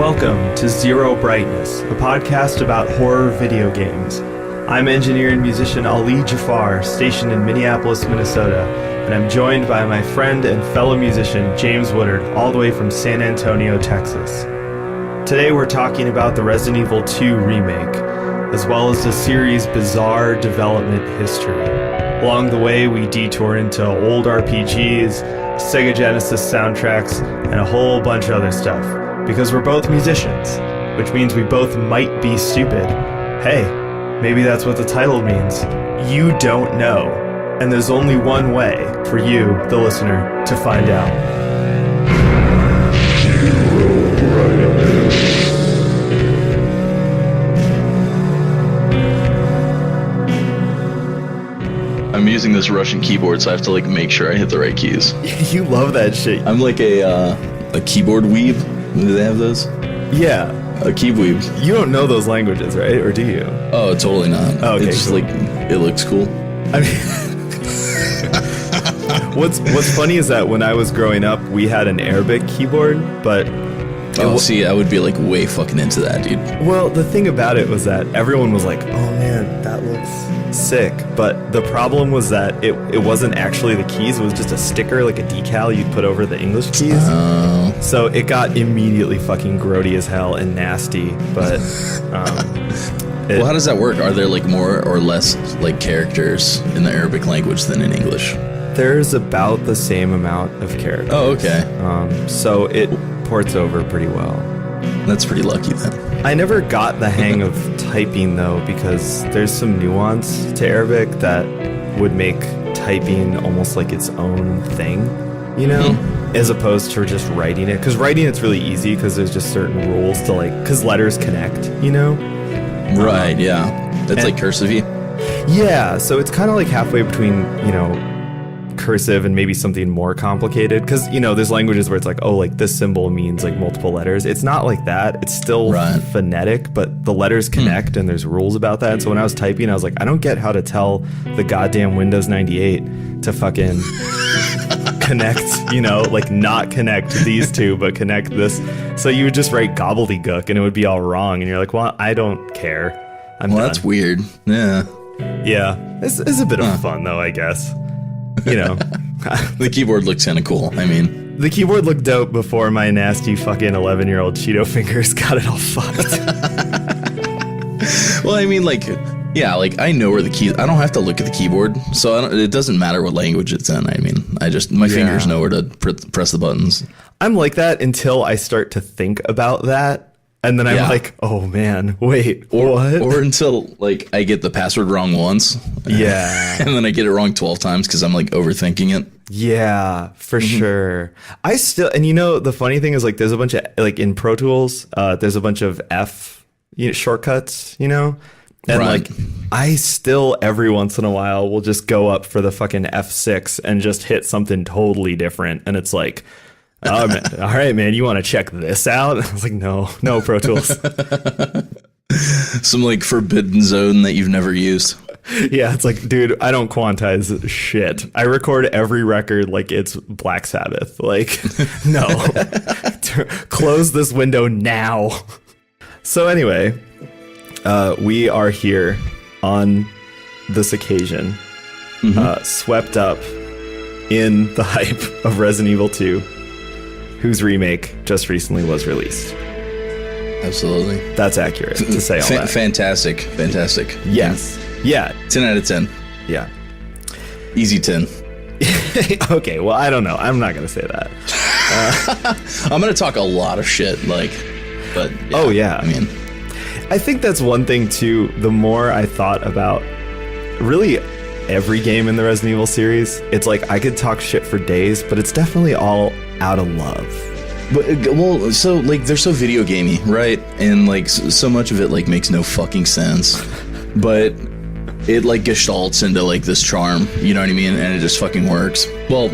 Welcome to Zero Brightness, a podcast about horror video games. I'm engineer and musician Ali Jafar, stationed in Minneapolis, Minnesota, and I'm joined by my friend and fellow musician James Woodard, all the way from San Antonio, Texas. Today we're talking about the Resident Evil 2 remake, as well as the series' bizarre development history. Along the way, we detour into old RPGs, Sega Genesis soundtracks, and a whole bunch of other stuff. Because we're both musicians, which means we both might be stupid. Hey, maybe that's what the title means. You don't know. And there's only one way for you, the listener, to find out. I'm using this Russian keyboard, so I have to make sure I hit the right keys. You love that shit. I'm like a keyboard weeb. Do they have those? Yeah. A key weeb. You don't know those languages, right? Or do you? Oh, totally not. Oh, okay, it's just cool. it looks cool. I mean, what's funny is that when I was growing up, we had an Arabic keyboard, but See, I would be way fucking into that, dude. Well, the thing about it was that everyone was like, "Oh man, that looks sick," but the problem was that it wasn't actually the keys; it was just a sticker, like a decal you'd put over the English keys. Oh. So it got immediately fucking grody as hell and nasty. But well, how does that work? Are there more or less characters in the Arabic language than in English? There's about the same amount of characters. Oh, okay. So it ports over pretty well. That's pretty lucky then. I never got the hang of typing though, because there's some nuance to Arabic that would make typing almost like its own thing, you know, as opposed to just writing it. Because writing it's really easy because there's just certain rules to because letters connect, you know? Right, yeah. That's cursive-y. Yeah, so it's kind of halfway between, cursive and maybe something more complicated, because there's languages where it's this symbol means multiple letters. It's not like that. It's still phonetic, but the letters connect and there's rules about that. And so when I was typing, I was like, I don't get how to tell the goddamn Windows 98 to fucking connect, not connect these two but connect this. So you would just write gobbledygook and it would be all wrong, and you're like, well, I don't care, I'm done. That's weird. Yeah It's a bit of fun though, I guess. The keyboard looks kind of cool. I mean, the keyboard looked dope before my nasty fucking 11-year-old Cheeto fingers got it all fucked. Well, I mean, I know where the keys. I don't have to look at the keyboard, so it doesn't matter what language it's in. I mean, my fingers know where to press the buttons. I'm like that until I start to think about that. And then I'm like, oh man, wait, what? Or until I get the password wrong once. Yeah. And then I get it wrong 12 times because I'm overthinking it. Yeah, for sure. I still, and the funny thing is there's a bunch of, in Pro Tools, there's a bunch of F shortcuts, And I still every once in a while will just go up for the fucking F6 and just hit something totally different. And it's oh, man. All right, man, you want to check this out? I was like, no, Pro Tools. Some forbidden zone that you've never used. Yeah, it's dude, I don't quantize shit. I record every record like it's Black Sabbath. No. Close this window now. So anyway, we are here on this occasion, swept up in the hype of Resident Evil 2. Whose remake just recently was released. Absolutely. That's accurate to say all that. Fantastic. Yes. Yeah. 10 out of 10. Yeah. Easy 10. Okay, well, I don't know. I'm not going to say that. I'm going to talk a lot of shit, but... Yeah, oh, yeah. I mean... I think that's one thing, too. The more I thought about really every game in the Resident Evil series, it's I could talk shit for days, but it's definitely all out of love. But so they're so video gamey, right? And so much of it makes no fucking sense, but it gestalts into this charm, you know what I mean? And it just fucking works. Well,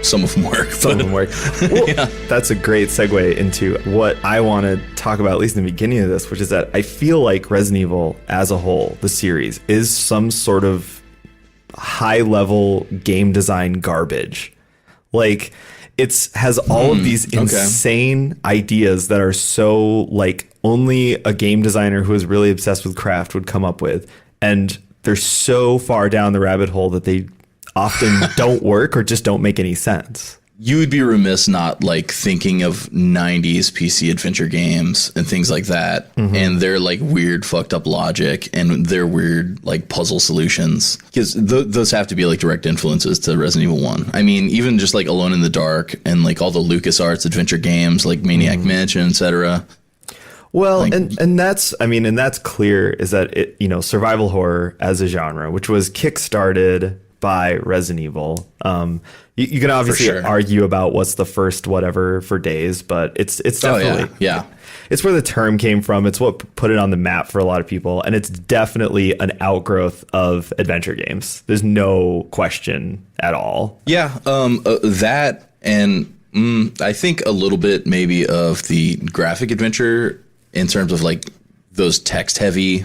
some of them work. Some of them work. Well, yeah. That's a great segue into what I want to talk about, at least in the beginning of this, which is that I feel like Resident Evil as a whole, the series, is some sort of high level game design garbage. it's has all of these insane ideas that are so like only a game designer who is really obsessed with craft would come up with, and they're so far down the rabbit hole that they often don't work or just don't make any sense. You would be remiss not like thinking of 90s PC adventure games and things like that, and their like weird fucked up logic and their weird like puzzle solutions, because those have to be like direct influences to Resident Evil 1. I mean, even just like Alone in the Dark and like all the LucasArts adventure games like Maniac Mansion, etc. Well, like, and that's, I mean, and that's clear, is that it, you know, survival horror as a genre, which was kickstarted by Resident Evil. You can obviously argue about what's the first whatever for days, but it's definitely it's where the term came from. It's what put it on the map for a lot of people, and it's definitely an outgrowth of adventure games. There's no question at all. Yeah, that and I think a little bit maybe of the graphic adventure in terms of like those text heavy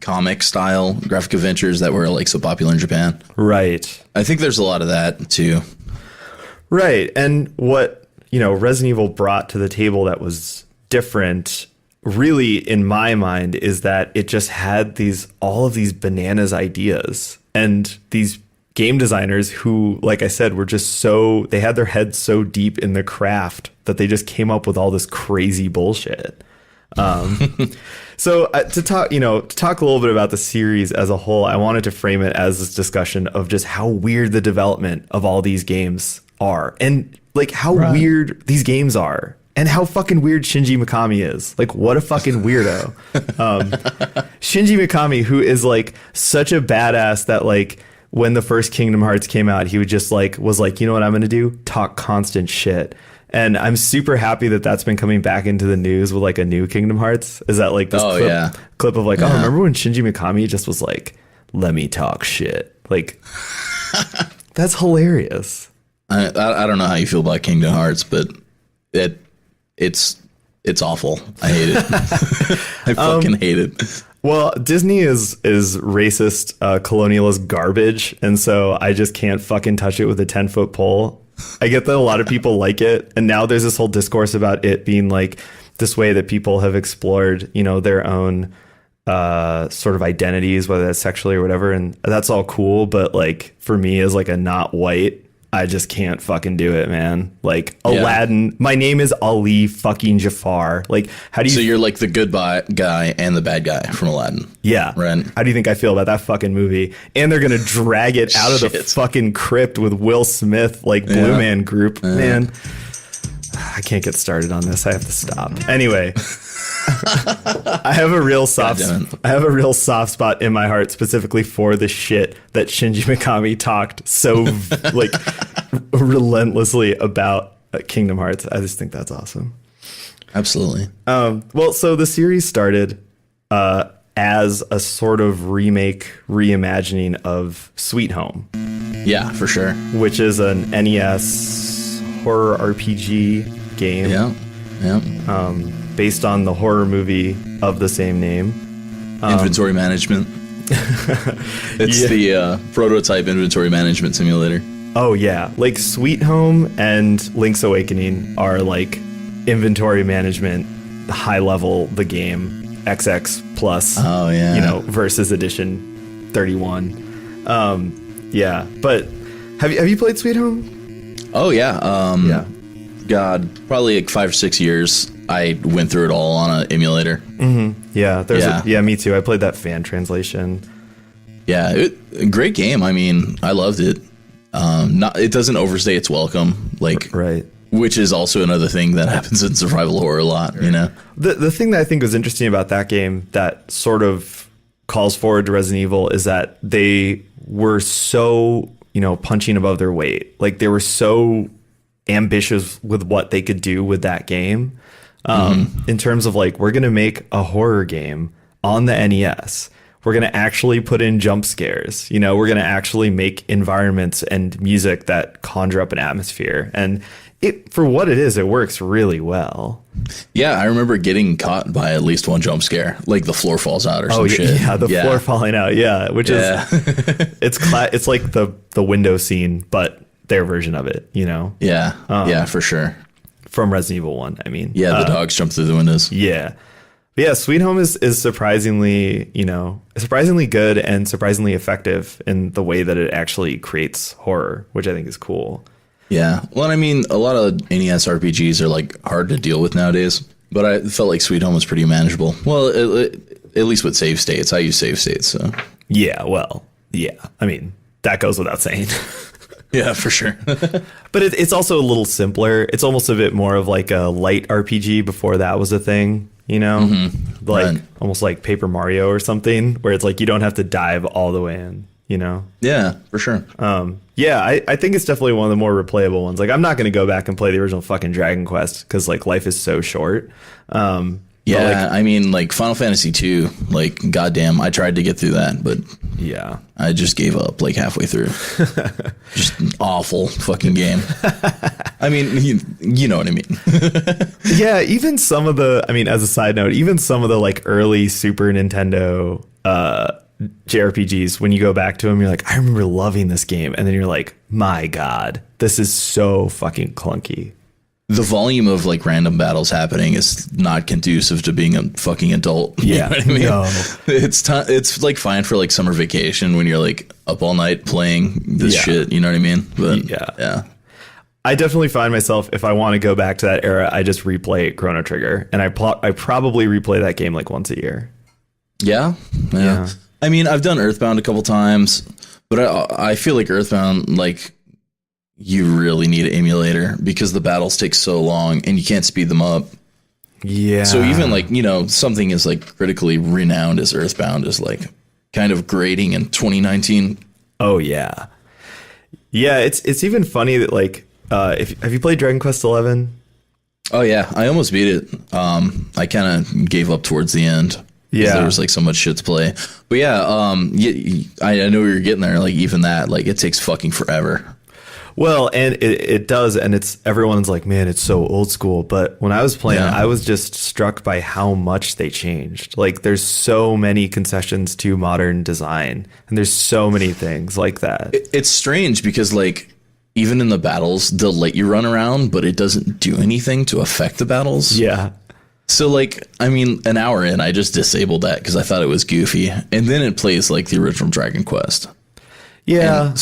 comic style graphic adventures that were like so popular in Japan. Right. I think there's a lot of that too. Right. And what, you know, Resident Evil brought to the table that was different, really, in my mind, is that it just had all of these bananas ideas, and these game designers who, like I said, were just they had their heads so deep in the craft that they just came up with all this crazy bullshit. So to talk a little bit about the series as a whole, I wanted to frame it as this discussion of just how weird the development of all these games are, and like how weird these games are, and how fucking weird Shinji Mikami is. Like, what a fucking weirdo. Shinji Mikami, who is like such a badass that like when the first Kingdom Hearts came out, he would just was like, you know what I'm going to do? Talk constant shit. And I'm super happy that that's been coming back into the news with like a new Kingdom Hearts. Is that like this clip of like, remember when Shinji Mikami just was like, let me talk shit? Like, that's hilarious. I don't know how you feel about Kingdom Hearts, but it's awful. I hate it. I fucking hate it. Well, Disney is racist, colonialist garbage, and so I just can't fucking touch it with a 10-foot pole. I get that a lot of people like it, and now there's this whole discourse about it being like this way that people have explored, you know, their own sort of identities, whether that's sexually or whatever, and that's all cool, but like for me as like a not white, I just can't fucking do it, man. Like Aladdin, my name is Ali fucking Jafar. Like, how do you? So you're like the good guy and the bad guy from Aladdin. Yeah. Right. How do you think I feel about that fucking movie? And they're gonna drag it out of the fucking crypt with Will Smith, like Blue Man Group. Man, I can't get started on this. I have to stop. Anyway. I have a real soft spot in my heart specifically for the shit that Shinji Mikami talked so like relentlessly about Kingdom Hearts. I just think that's awesome. Absolutely. Well, so the series started as a sort of reimagining of Sweet Home. Yeah, for sure. Which is an NES horror RPG game. Yeah. Based on the horror movie of the same name. Inventory management. It's the prototype inventory management simulator. Oh, yeah. Like Sweet Home and Link's Awakening are like inventory management, high level, the game, XX plus, you know, versus edition 31. Yeah. But have you played Sweet Home? Oh, yeah. God, probably like 5 or 6 years. I went through it all on an emulator. Mm-hmm. Yeah, me too. I played that fan translation. Yeah, great game. I mean, I loved it. It doesn't overstay its welcome, like right. Which is also another thing that happens in survival horror a lot. You know, the thing that I think was interesting about that game that sort of calls forward to Resident Evil is that they were so, you know, punching above their weight. Like they were so ambitious with what they could do with that game. In terms of like, we're going to make a horror game on the NES. We're going to actually put in jump scares. You know, we're going to actually make environments and music that conjure up an atmosphere. And it, for what it is, it works really well. Yeah, I remember getting caught by at least one jump scare, like the floor falls out or some shit. Yeah, the floor falling out. Yeah, which is it's like the window scene, but their version of it, you know? Yeah. Yeah, for sure. From Resident Evil 1, I mean. Yeah, the dogs jump through the windows. Yeah. But yeah, Sweet Home is surprisingly, surprisingly good and surprisingly effective in the way that it actually creates horror, which I think is cool. Yeah. Well, I mean, a lot of NES RPGs are like hard to deal with nowadays, but I felt like Sweet Home was pretty manageable. Well, at least with save states. I use save states, so. Yeah, well, yeah. I mean, that goes without saying. Yeah, for sure. But it's also a little simpler. It's almost a bit more of like a light RPG before that was a thing, Mm-hmm. like Right. almost like Paper Mario or something, where it's like you don't have to dive all the way in, Yeah, for sure. Yeah, I think it's definitely one of the more replayable ones. Like, I'm not going to go back and play the original fucking Dragon Quest because like life is so short. Yeah, I mean, like Final Fantasy 2, like, goddamn, I tried to get through that, but yeah, I just gave up like halfway through. Just an awful fucking game. I mean, you know what I mean. yeah. Even some of the, I mean, as a side note, even some of the like early Super Nintendo JRPGs, when you go back to them, you're like, I remember loving this game, and then you're like, my God, this is so fucking clunky. The volume of like random battles happening is not conducive to being a fucking adult. Yeah, you know what I mean? no. It's like fine for like summer vacation when you're like up all night playing this shit. You know what I mean? But yeah. I definitely find myself, if I want to go back to that era, I just replay Chrono Trigger, and I probably replay that game like once a year. Yeah. I mean, I've done Earthbound a couple times, but I feel like Earthbound, like, you really need an emulator because the battles take so long and you can't speed them up. Yeah. So even like, something as like critically renowned as Earthbound is like kind of grating in 2019. Oh yeah. Yeah, it's even funny that like have you played Dragon Quest 11? Oh yeah, I almost beat it. I kind of gave up towards the end. Yeah, there was like so much shit to play. But yeah, I know we were getting there. Like even that, like it takes fucking forever. Well, and it does, and everyone's like, man, it's so old school. But when I was playing, I was just struck by how much they changed. Like, there's so many concessions to modern design, and there's so many things like that. It's strange because, like, even in the battles, they'll let you run around, but it doesn't do anything to affect the battles. Yeah. So, like, I mean, an hour in, I just disabled that because I thought it was goofy. And then it plays like the original Dragon Quest. Yeah.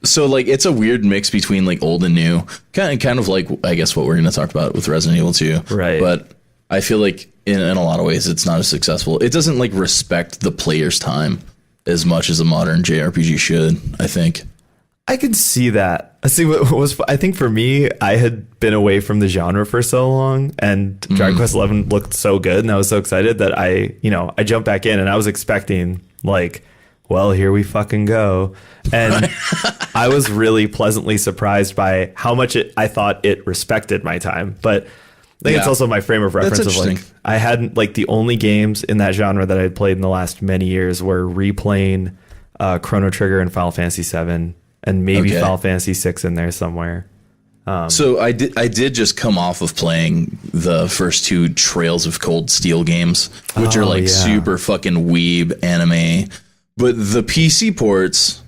So like it's a weird mix between like old and new, kind of like I guess what we're going to talk about with Resident Evil 2. Right. But I feel like in a lot of ways it's not as successful. It doesn't like respect the player's time as much as a modern JRPG should, I think. I could see that. I see what was. I think for me, I had been away from the genre for so long, and Dragon Quest 11 looked so good, and I was so excited that I jumped back in, and I was expecting like, well, here we fucking go. And I was really pleasantly surprised by how much I thought it respected my time. But I think it's also my frame of reference of like, I hadn't like the only games in that genre that I had played in the last many years were replaying Chrono Trigger and Final Fantasy 7 and maybe Final Fantasy 6 in there somewhere. So I did just come off of playing the first two Trails of Cold Steel games, which are like super fucking weeb anime. But the PC ports,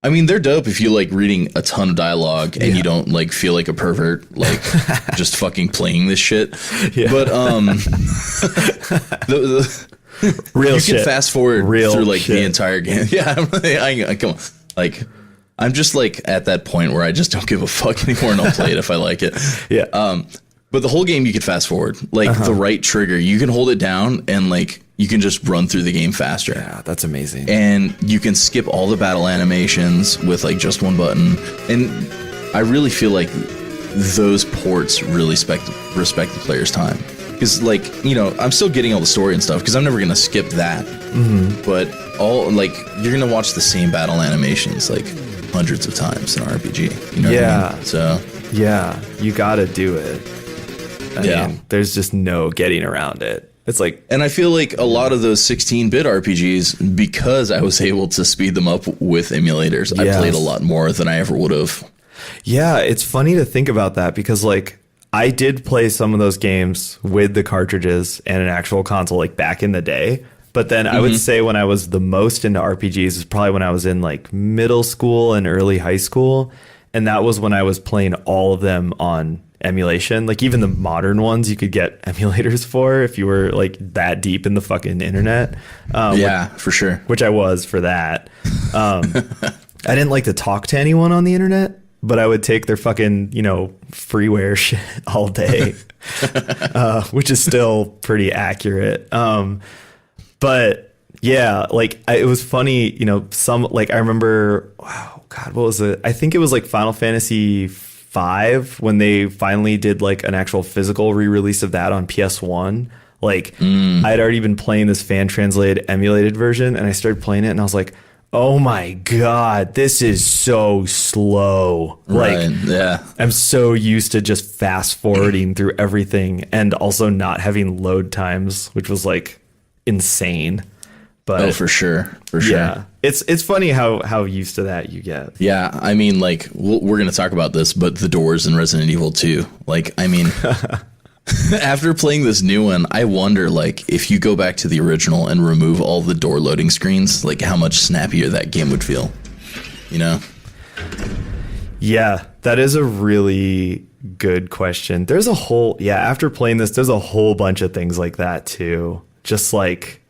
I mean, they're dope if you like reading a ton of dialogue and you don't like feel like a pervert, like just fucking playing this shit. Yeah. But real you shit. can fast forward through like the entire game. Yeah, I come on. Like I'm just like at that point where I just don't give a fuck anymore and I'll play it if I like it. Yeah. But the whole game you could fast forward, like the right trigger, you can hold it down and like you can just run through the game faster. Yeah, that's amazing. And you can skip all the battle animations with like just one button. And I really feel like those ports really respect the player's time. Because like, I'm still getting all the story and stuff because I'm never going to skip that. Mm-hmm. But all like, you're going to watch the same battle animations like hundreds of times in an RPG. You know what I mean? So yeah, you got to do it. I mean, there's just no getting around it. It's like, and I feel like a lot of those 16-bit RPGs, because I was able to speed them up with emulators, I played a lot more than I ever would have. Yeah, it's funny to think about that because like I did play some of those games with the cartridges and an actual console like back in the day. But then I would say when I was the most into RPGs is probably when I was in like middle school and early high school. And that was when I was playing all of them on emulation. Like even the modern ones you could get emulators for if you were like that deep in the fucking internet. For sure. Which I was for that. I didn't like to talk to anyone on the internet, but I would take their fucking, freeware shit all day, which is still pretty accurate. But yeah, like it was funny, I remember, wow, God, what was it? I think it was like Final Fantasy V when they finally did like an actual physical re-release of that on PS1. Like I had already been playing this fan translated emulated version and I started playing it and I was like, oh my God, this is so slow. Right, I'm so used to just fast forwarding through everything and also not having load times, which was like insane. But for sure. Yeah, it's funny how used to that you get. Yeah, I mean, like we're gonna talk about this, but the doors in Resident Evil 2, like, I mean, after playing this new one, I wonder, like, if you go back to the original and remove all the door loading screens, like how much snappier that game would feel, Yeah, that is a really good question. There's a whole, after playing this, there's a whole bunch of things like that too. Just like,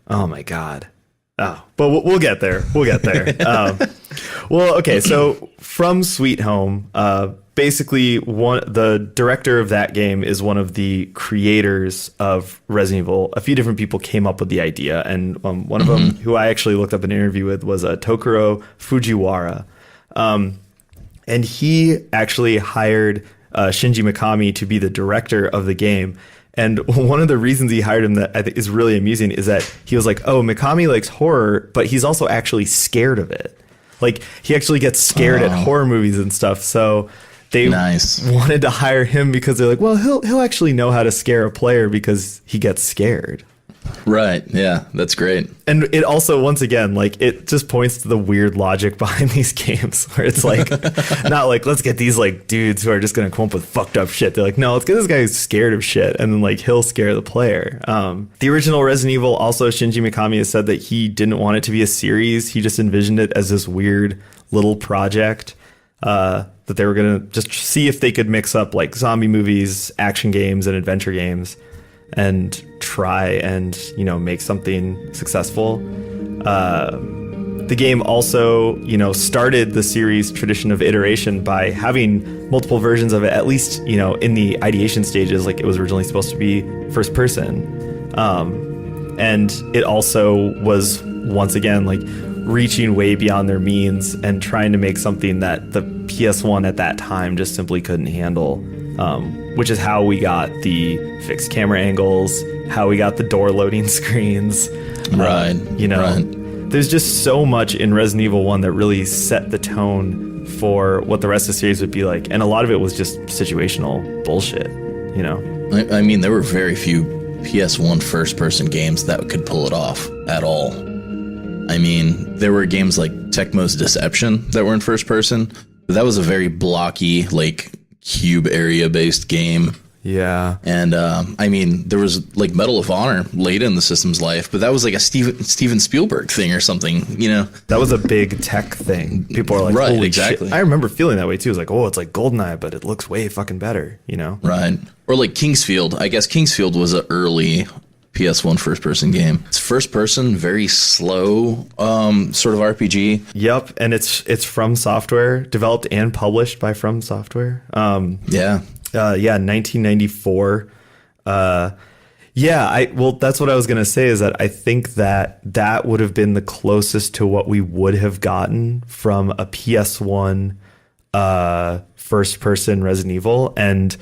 oh my God. Oh, but we'll get there. Well, okay. So from Sweet Home, basically the director of that game is one of the creators of Resident Evil. A few different people came up with the idea. And one of them who I actually looked up an interview with was Tokuro Fujiwara. And he actually hired Shinji Mikami to be the director of the game. And one of the reasons he hired him that I think is really amusing is that he was like, oh, Mikami likes horror, but he's also actually scared of it. Like he actually gets scared at horror movies and stuff. So they wanted to hire him because they're like, well, he'll actually know how to scare a player because he gets scared. Right. Yeah, that's great. And it also, once again, like it just points to the weird logic behind these games where it's like, not like, let's get these like dudes who are just going to come up with fucked up shit. They're like, no, let's get this guy who's scared of shit. And then like, he'll scare the player. The original Resident Evil, also Shinji Mikami has said that he didn't want it to be a series. He just envisioned it as this weird little project that they were going to just see if they could mix up like zombie movies, action games, and adventure games and try and make something successful. The game also started the series tradition of iteration by having multiple versions of it, at least in the ideation stages. Like it was originally supposed to be first person, and it also was once again like reaching way beyond their means and trying to make something that the PS1 at that time just simply couldn't handle. Which is how we got the fixed camera angles, how we got the door loading screens. Right. There's just so much in Resident Evil 1 that really set the tone for what the rest of the series would be like. And a lot of it was just situational bullshit, I mean, there were very few PS1 first-person games that could pull it off at all. I mean, there were games like Tecmo's Deception that were in first person, but that was a very blocky, like, cube area based game. Yeah. And I mean, there was like Medal of Honor late in the system's life, but that was like a Steven Spielberg thing or something, That was a big tech thing. People are like, right, holy exactly. shit. I remember feeling that way too. It was like, oh, it's like GoldenEye, but it looks way fucking better, Right. Or like Kingsfield. I guess Kingsfield was an early PS1 first person game. It's first person, very slow sort of RPG. Yep, and it's From Software, developed and published by From Software. 1994. That's what I was going to say is that I think that would have been the closest to what we would have gotten from a PS1 first person Resident Evil, and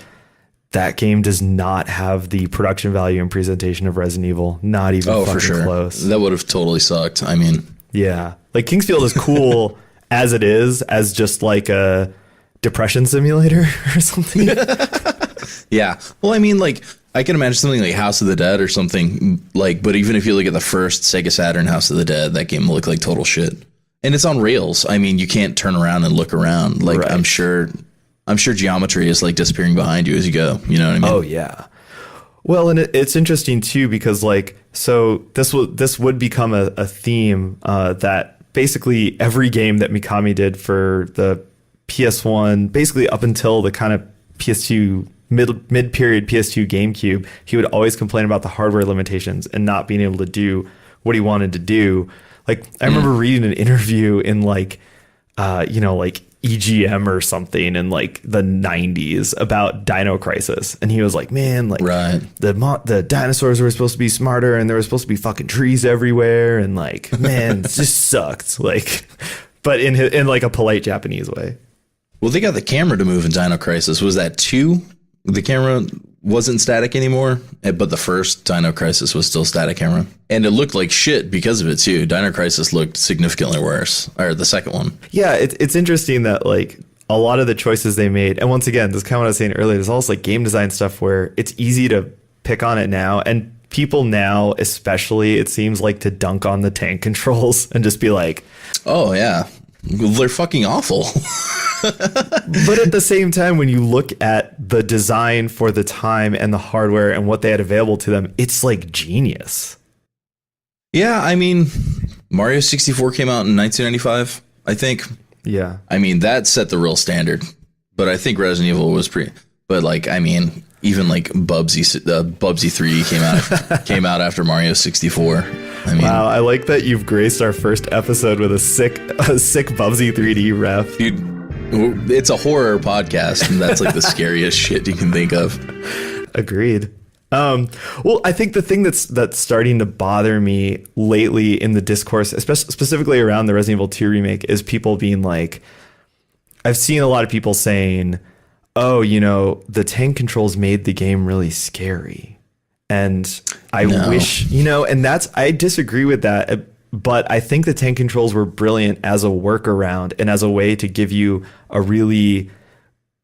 that game does not have the production value and presentation of Resident Evil. Not even fucking for sure. close. That would have totally sucked. I mean, yeah, like Kingsfield is cool as it is, as just like a depression simulator or something. Yeah. Well, I mean, like, I can imagine something like House of the Dead or something, like, but even if you look at the first Sega Saturn House of the Dead, that game looked like total shit. And it's on rails. I mean, you can't turn around and look around. Like, right. I'm sure geometry is like disappearing behind you as you go. You know what I mean? Oh, yeah. Well, and it's interesting too, because like, so this would become a theme that basically every game that Mikami did for the PS1, basically up until the kind of PS2 mid-period PS2 GameCube, he would always complain about the hardware limitations and not being able to do what he wanted to do. Like, I remember reading an interview in like EGM or something in like the 90s about Dino Crisis, and he was like, man, like the dinosaurs were supposed to be smarter and there were supposed to be fucking trees everywhere, and like, man, it just sucked. Like, but in like a polite Japanese way. Well, they got the camera to move in Dino Crisis. Was that 2? The camera wasn't static anymore, but the first Dino Crisis was still static camera. And it looked like shit because of it, too. Dino Crisis looked significantly worse, or the second one. Yeah, it's interesting that, like, a lot of the choices they made, and once again, this is kind of what I was saying earlier, there's also, like, game design stuff where it's easy to pick on it now, and people now, especially, it seems like, to dunk on the tank controls and just be like... Oh, yeah. They're fucking awful. But at the same time, when you look at the design for the time and the hardware and what they had available to them, it's like genius. Yeah, I mean, Mario 64 came out in 1995, I think. Yeah. I mean, that set the real standard. But I think Resident Evil was pretty... But, like, I mean, even, like, Bubsy 3 came out after Mario 64. I mean, wow, I like that you've graced our first episode with a sick Bubsy 3D ref. Dude, it's a horror podcast, and that's like the scariest shit you can think of. Agreed. Well, I think the thing that's starting to bother me lately in the discourse, especially specifically around the Resident Evil 2 remake, is people being like, I've seen a lot of people saying, oh, you know, the tank controls made the game really scary. And I wish, you know, and I disagree with that. But I think the tank controls were brilliant as a workaround and as a way to give you a really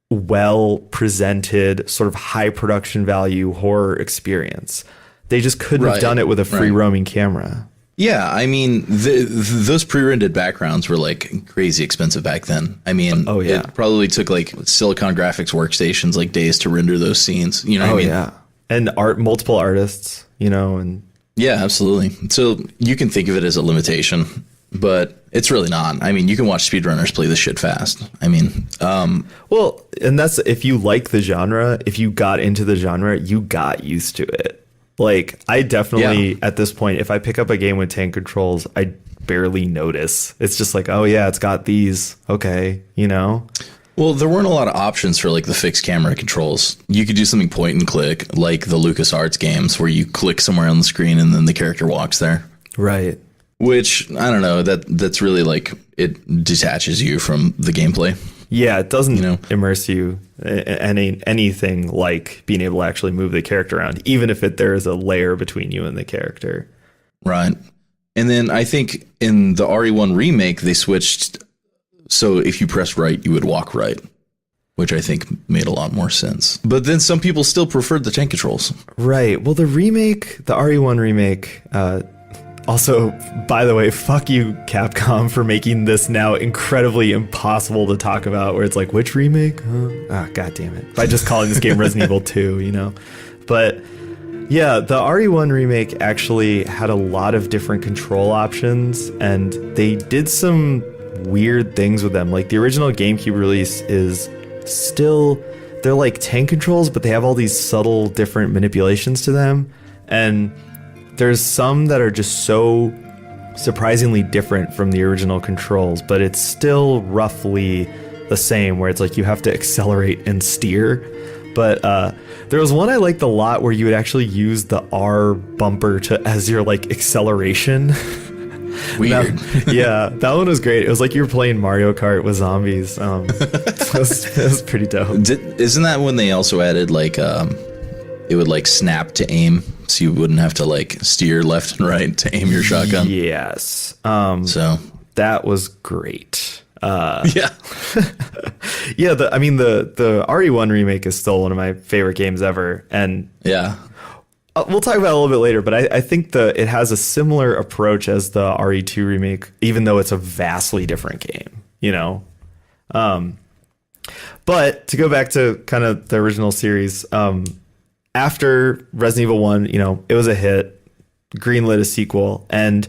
well presented sort of high production value horror experience. They just couldn't have done it with a free roaming camera. Yeah, I mean, those pre-rendered backgrounds were like crazy expensive back then. I mean, it probably took like Silicon Graphics workstations like days to render those scenes. You know what I mean? Yeah. And multiple artists, you know, and yeah, absolutely. So you can think of it as a limitation, but it's really not. I mean, you can watch speedrunners play this shit fast. I mean, well, and that's if you like the genre, if you got into the genre, you got used to it. Like, I definitely at this point, if I pick up a game with tank controls, I barely notice. It's just like, oh yeah, it's got these. Okay, you know. Well, there weren't a lot of options for like the fixed camera controls. You could do something point and click, like the LucasArts games, where you click somewhere on the screen and then the character walks there. Right. Which, I don't know, that's really like, it detaches you from the gameplay. Yeah, it doesn't immerse you in anything like being able to actually move the character around, even if there is a layer between you and the character. Right. And then I think in the RE1 remake, they switched... So if you press right, you would walk right, which I think made a lot more sense. But then some people still preferred the tank controls. Right. Well, the RE1 remake, also, by the way, fuck you, Capcom, for making this now incredibly impossible to talk about, where it's like, which remake? God damn it. By just calling this game Resident Evil 2, you know? But yeah, the RE1 remake actually had a lot of different control options, and they did some weird things with them. Like, the original GameCube release is still, they're like tank controls, but they have all these subtle different manipulations to them, and there's some that are just so surprisingly different from the original controls, but it's still roughly the same, where it's like you have to accelerate and steer. But there was one I liked a lot where you would actually use the R bumper as your like acceleration. Weird. That one was great. It was like you were playing Mario Kart with zombies. It was pretty dope. Isn't that when they also added like it would like snap to aim, so you wouldn't have to like steer left and right to aim your shotgun? Yes. So that was great. Yeah. Yeah. The RE1 remake is still one of my favorite games ever, and yeah. We'll talk about it a little bit later, but I think it has a similar approach as the RE2 remake, even though it's a vastly different game, you know? But to go back to kind of the original series, after Resident Evil 1, you know, it was a hit, greenlit a sequel, and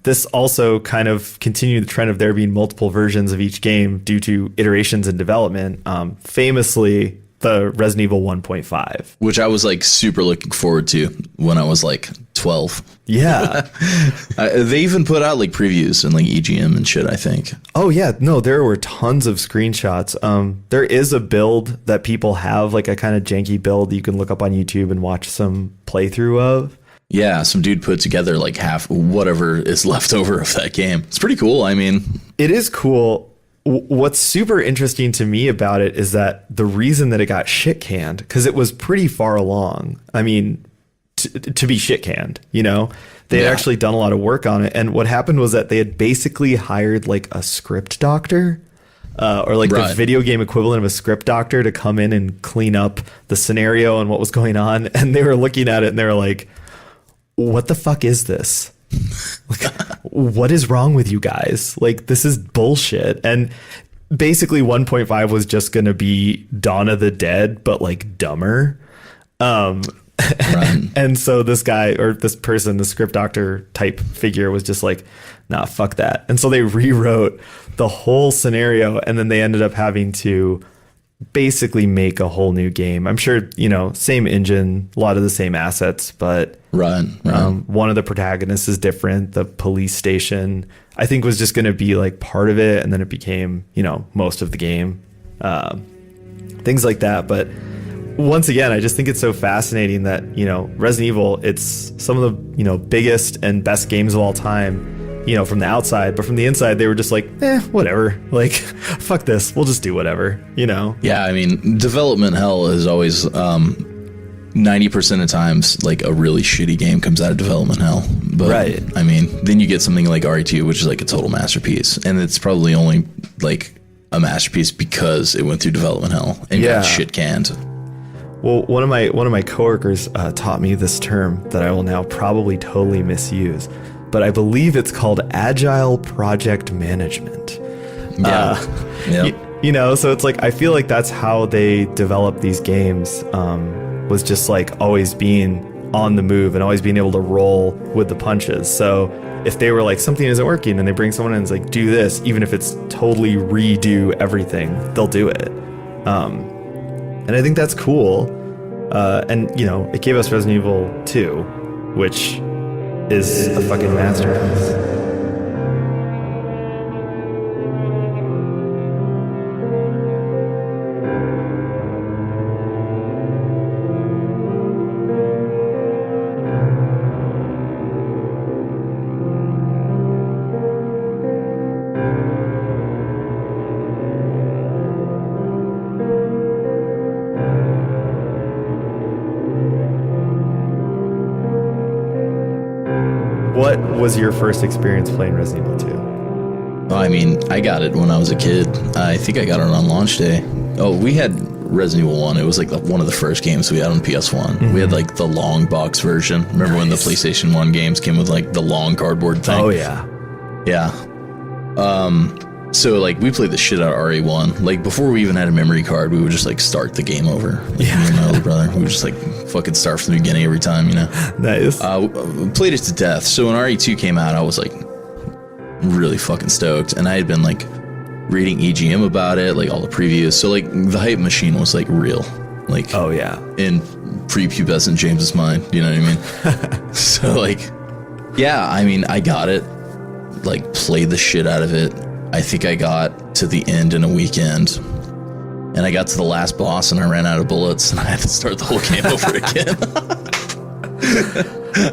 This also kind of continued the trend of there being multiple versions of each game due to iterations in development. Famously, the Resident Evil 1.5. Which I was like super looking forward to when I was like 12. Yeah. They even put out like previews and like EGM and shit, I think. Oh, yeah. No, there were tons of screenshots. There is a build that people have, like a kind of janky build that you can look up on YouTube and watch some playthrough of. Yeah, some dude put together like half whatever is left over of that game. It's pretty cool. I mean, it is cool. What's super interesting to me about it is that the reason that it got shit canned, because it was pretty far along. I mean, to be shit canned, you know, they had actually done a lot of work on it. And what happened was that they had basically hired like a script doctor or like the video game equivalent of a script doctor to come in and clean up the scenario and what was going on. And they were looking at it and they were like, what the fuck is this? Like, what is wrong with you guys? Like, this is bullshit. And basically 1.5 was just going to be Dawn of the Dead, but like dumber. And so this guy or this person, the script doctor type figure was just like, nah, fuck that. And so they rewrote the whole scenario and then they ended up having to basically make a whole new game. I'm sure, you know, same engine, a lot of the same assets, but one of the protagonists is different. The police station, I think, was just going to be like part of it, and then it became, you know, most of the game. Things like that. But once again, I just think it's so fascinating that, you know, Resident Evil, it's some of the, you know, biggest and best games of all time, you know, from the outside, but from the inside, they were just like, whatever. Like, fuck this. We'll just do whatever, you know? Yeah, I mean, development hell is always 90% of times like a really shitty game comes out of development hell. But I mean, then you get something like RE2, which is like a total masterpiece. And it's probably only like a masterpiece because it went through development hell and got shit canned. Well, one of my coworkers taught me this term that I will now probably totally misuse, but I believe it's called agile project management. You know, so it's like, I feel like that's how they develop these games, was just like always being on the move and always being able to roll with the punches. So if they were like, something isn't working and they bring someone in and it's like, do this, even if it's totally redo everything, they'll do it. And I think that's cool. And, you know, it gave us Resident Evil 2, which is a fucking masterpiece. What was your first experience playing Resident Evil 2? I mean, I got it when I was a kid. I think I got it on launch day. Oh, we had Resident Evil 1. It was like one of the first games we had on PS1. Mm-hmm. We had like the long box version. Remember when the PlayStation 1 games came with like the long cardboard thing? Oh, yeah. Yeah. So like we played the shit out of RE1. Like before we even had a memory card, we would just like start the game over. Like, me and my older brother, we would just like fucking start from the beginning every time, you know? Nice. Played it to death. So when RE2 came out, I was like really fucking stoked. And I had been like reading EGM about it, like all the previews. So like the hype machine was like real. Like, oh yeah. In prepubescent James's mind, you know what I mean? So like, yeah, I mean, I got it, like played the shit out of it. I think I got to the end in a weekend, and I got to the last boss, and I ran out of bullets, and I had to start the whole game over again.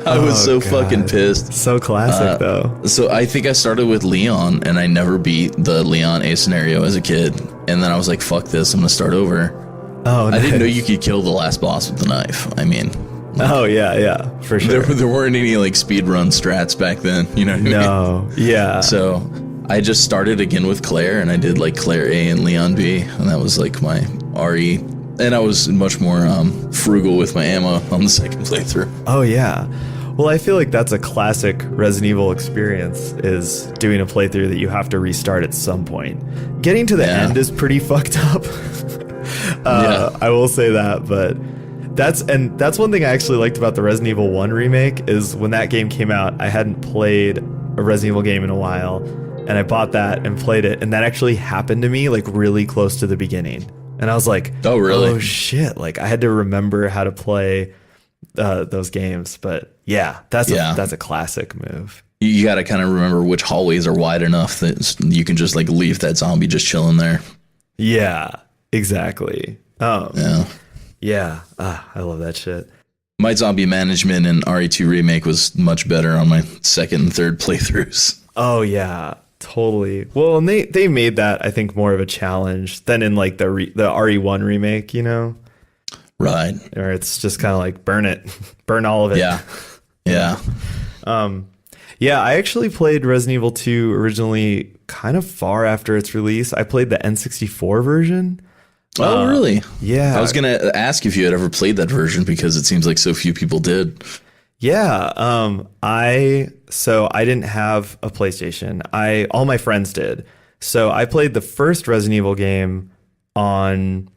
I was so fucking pissed. So classic, though. So I think I started with Leon, and I never beat the Leon A scenario as a kid, and then I was like, fuck this, I'm gonna start over. Oh, nice. I didn't know you could kill the last boss with the knife. I mean... Oh, yeah, for sure. There weren't any, like, speedrun strats back then, you know what I mean? No, yeah. So... I just started again with Claire, and I did like Claire A and Leon B, and that was like my RE. And I was much more frugal with my ammo on the second playthrough. Oh yeah, well I feel like that's a classic Resident Evil experience, is doing a playthrough that you have to restart at some point. Getting to the end is pretty fucked up. I will say that, but That's one thing I actually liked about the Resident Evil 1 remake is when that game came out, I hadn't played a Resident Evil game in a while, and I bought that and played it, and that actually happened to me like really close to the beginning. And I was like, oh really? Oh shit, like I had to remember how to play those games. But yeah, that's a classic move. You got to kind of remember which hallways are wide enough that you can just like leave that zombie just chilling there. Yeah, exactly. Yeah. I love that shit. My zombie management in RE2 Remake was much better on my second and third playthroughs. Oh, yeah, totally. Well, and they made that, I think, more of a challenge than in like the RE1 remake, you know? Right. Or it's just kind of like burn it. Burn all of it. Yeah. Yeah. Yeah, I actually played Resident Evil 2 originally kind of far after its release. I played the N64 version. Oh, really? Yeah. I was going to ask if you had ever played that version because it seems like so few people did. Yeah. I didn't have a PlayStation. All my friends did. So I played the first Resident Evil game on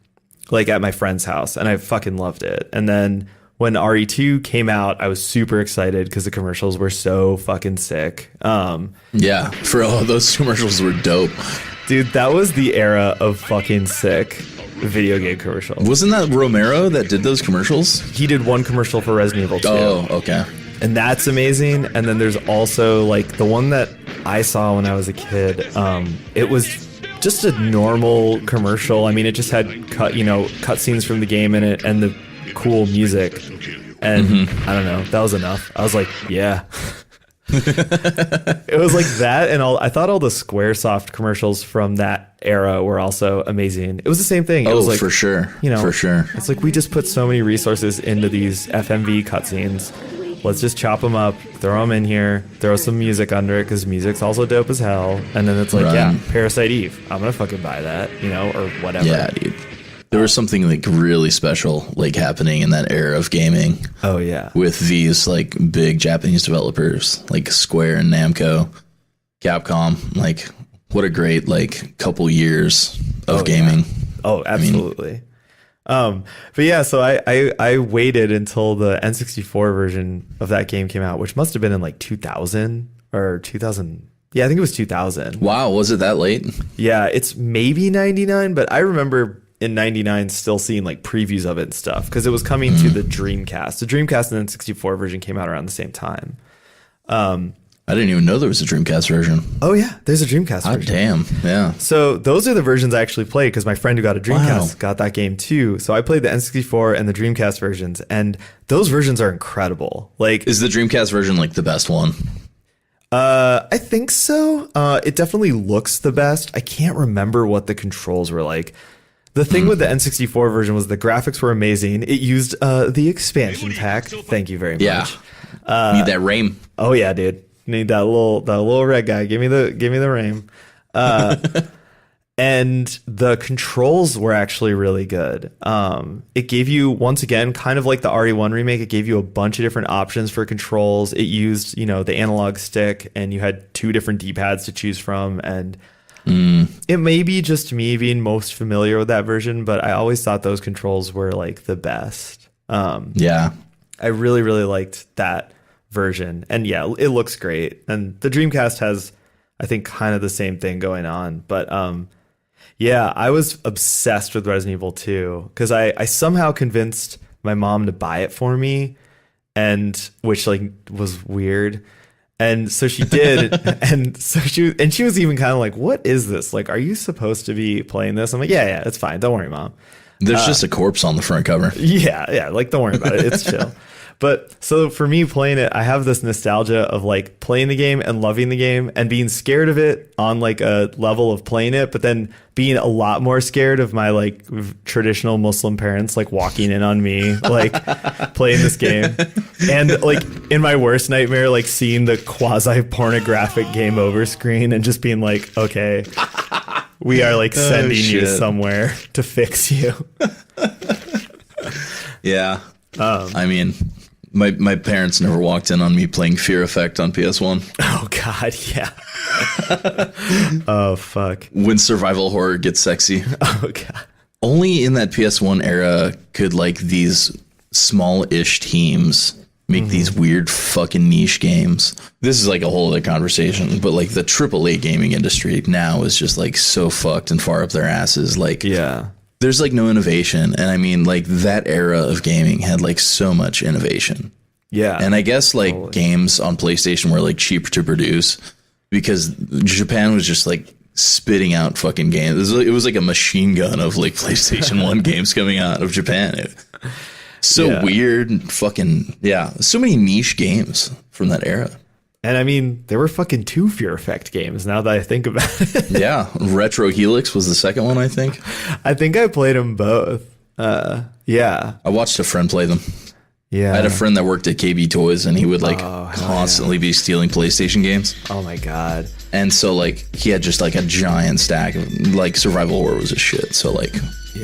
like at my friend's house, and I fucking loved it. And then when RE2 came out, I was super excited because the commercials were so fucking sick. Yeah, for all those commercials were dope. Dude, that was the era of fucking sick video game commercials. Wasn't that Romero that did those commercials? He did one commercial for Resident Evil 2. Oh, okay. And that's amazing. And then there's also like the one that I saw when I was a kid. It was just a normal commercial. I mean, it just had cutscenes from the game in it and the cool music. And I don't know, that was enough. I was like, yeah. It was like that, and I thought all the Squaresoft commercials from that era were also amazing. It was the same thing. It was like, for sure. For sure. It's like we just put so many resources into these FMV cutscenes. Let's just chop them up, throw them in here, throw some music under it because music's also dope as hell. And then it's like, yeah, Parasite Eve. I'm gonna fucking buy that, or whatever. Yeah, dude. There was something like really special like happening in that era of gaming. Oh yeah. With these like big Japanese developers like Square and Namco, Capcom. Like what a great like couple years of gaming. Yeah. Oh, absolutely. But yeah, so I waited until the N64 version of that game came out, which must have been in like 2000 or 2000. Yeah, I think it was 2000. Wow, was it that late? Yeah, it's maybe 99, but I remember in 99 still seeing like previews of it and stuff because it was coming to the Dreamcast. The Dreamcast and N64 version came out around the same time. I didn't even know there was a Dreamcast version. Oh yeah, there's a Dreamcast version. Damn, yeah. So those are the versions I actually played because my friend who got a Dreamcast got that game too. So I played the N64 and the Dreamcast versions, and those versions are incredible. Like, is the Dreamcast version like the best one? I think so. It definitely looks the best. I can't remember what the controls were like. The thing with the N64 version was the graphics were amazing. It used the expansion pack. Thank you very much. Yeah. Need that RAM. Oh yeah, dude. Need that little red guy. Give me the RAM. And the controls were actually really good. It gave you, once again, kind of like the RE1 remake, it gave you a bunch of different options for controls. It used, the analog stick, and you had 2 different D-pads to choose from, and it may be just me being most familiar with that version, but I always thought those controls were like the best. Yeah. I really, really liked that version. And yeah, it looks great. And the Dreamcast has, I think, kind of the same thing going on. But yeah, I was obsessed with Resident Evil 2 because I somehow convinced my mom to buy it for me, and which like was weird. And so she did, and she was even kind of like, "What is this? Like, are you supposed to be playing this?" I'm like, "Yeah, it's fine. Don't worry, Mom." There's just a corpse on the front cover. Yeah, like don't worry about it. It's chill. But so for me playing it, I have this nostalgia of like playing the game and loving the game and being scared of it on like a level of playing it, but then being a lot more scared of my like traditional Muslim parents like walking in on me like playing this game. And like in my worst nightmare, like seeing the quasi pornographic game over screen and just being like, okay, we are like sending you somewhere to fix you. Yeah. I mean, my parents never walked in on me playing Fear Effect on PS1. Oh God, yeah. Oh fuck. When survival horror gets sexy. Oh God. Only in that PS1 era could like these small-ish teams make these weird fucking niche games. This is like a whole other conversation, but like the AAA gaming industry now is just like so fucked and far up their asses. Like, Yeah. there's like no innovation. And I mean, like that era of gaming had like so much innovation. Yeah. And I guess like games on PlayStation were like cheaper to produce because Japan was just like spitting out fucking games. It was like a machine gun of like PlayStation 1 games coming out of Japan. So weird and fucking, so many niche games from that era. And I mean, there were fucking 2 Fear Effect games now that I think about it. Yeah. Retro Helix was the second one, I think. I think I played them both. Yeah. I watched a friend play them. Yeah. I had a friend that worked at KB Toys and he would like constantly be stealing PlayStation games. Oh my God. And so like he had just like a giant stack of like Survival Horror was a shit. So like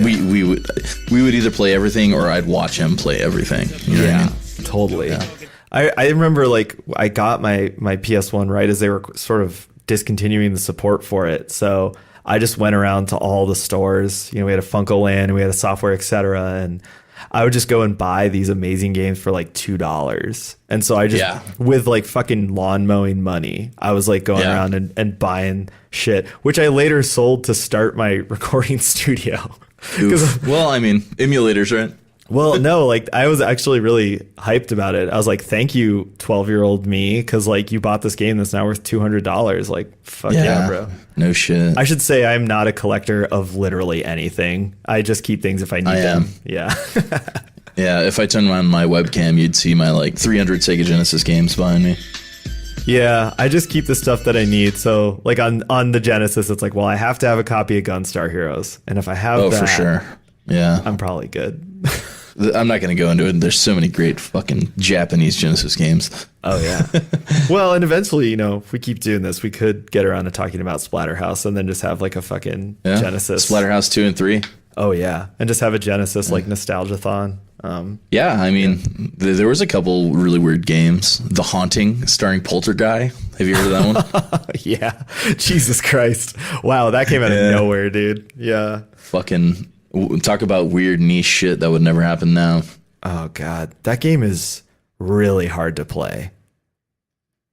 we would either play everything or I'd watch him play everything. You know what I mean? Totally. Yeah. I remember like I got my PS1 right as they were sort of discontinuing the support for it. So I just went around to all the stores. You know, we had a Funko Land, we had a Software, etc. And I would just go and buy these amazing games for like $2. And so I just, with like fucking lawn mowing money, I was like going around and buying shit, which I later sold to start my recording studio. Well, I mean, emulators, right? Well, no, like I was actually really hyped about it. I was like, thank you, 12-year-old me, because like you bought this game that's now worth $200. Like, fuck yeah, bro. No shit. I should say I'm not a collector of literally anything. I just keep things if I need them. Yeah. Yeah, if I turn on my webcam, you'd see my like 300 Sega Genesis games behind me. Yeah, I just keep the stuff that I need. So like on the Genesis, it's like, well, I have to have a copy of Gunstar Heroes. And if I have that, for sure. Yeah. I'm probably good. I'm not going to go into it. There's so many great fucking Japanese Genesis games. Oh, yeah. Well, and eventually, you know, if we keep doing this, we could get around to talking about Splatterhouse and then just have like a fucking Genesis. Splatterhouse 2 and 3. Oh, yeah. And just have a Genesis like nostalgia-thon. Yeah, I mean, there was a couple really weird games. The Haunting, starring Poltergeist. Have you heard of that one? Yeah. Jesus Christ. Wow, that came out of nowhere, dude. Yeah. Fucking talk about weird niche shit that would never happen now. Oh, God. That game is really hard to play.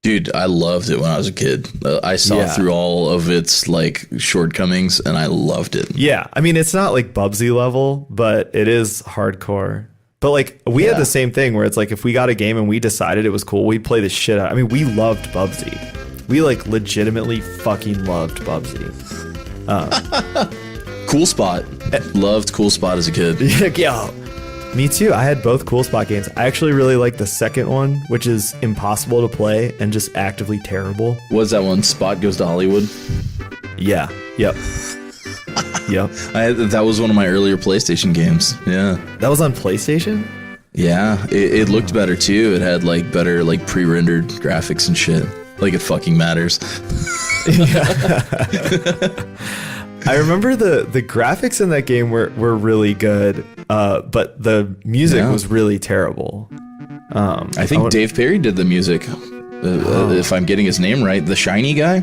Dude, I loved it when I was a kid. I saw through all of its like shortcomings and I loved it. Yeah. I mean, it's not like Bubsy level, but it is hardcore. But like we had the same thing where it's like if we got a game and we decided it was cool, we'd play the shit out. I mean, we loved Bubsy. We like legitimately fucking loved Bubsy. Cool Spot. Loved Cool Spot as a kid. Yeah. Me too. I had both Cool Spot games. I actually really like the second one, which is impossible to play and just actively terrible. What's that one? Spot Goes to Hollywood? Yeah. Yep. Yep. That was one of my earlier PlayStation games. Yeah. That was on PlayStation? Yeah. It looked better too. It had like better like pre-rendered graphics and shit. Like it fucking matters. I remember the graphics in that game were really good, but the music was really terrible. I think Dave Perry did the music. If I'm getting his name right, the shiny guy.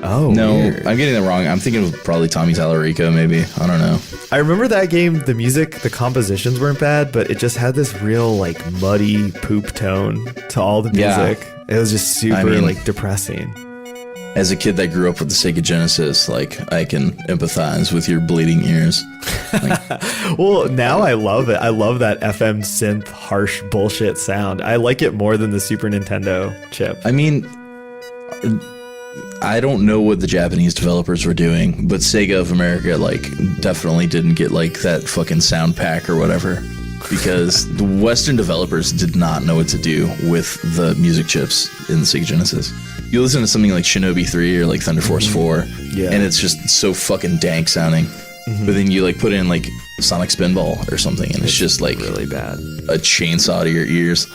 Oh, no, weird. I'm getting that wrong. I'm thinking of probably Tommy Tallarico, maybe. I don't know. I remember that game. The music, the compositions weren't bad, but it just had this real like muddy poop tone to all the music. It was just super like depressing. As a kid that grew up with the Sega Genesis, like I can empathize with your bleeding ears. Well, now I love it. I love that FM synth harsh bullshit sound. I like it more than the Super Nintendo chip. I mean, I don't know what the Japanese developers were doing, but Sega of America like definitely didn't get like that fucking sound pack or whatever, because the Western developers did not know what to do with the music chips in the Sega Genesis. You listen to something like Shinobi 3 or like Thunder Force 4, and it's just so fucking dank sounding. But then you like put in like Sonic Spinball or something, and it's just like really bad. A chainsaw to your ears.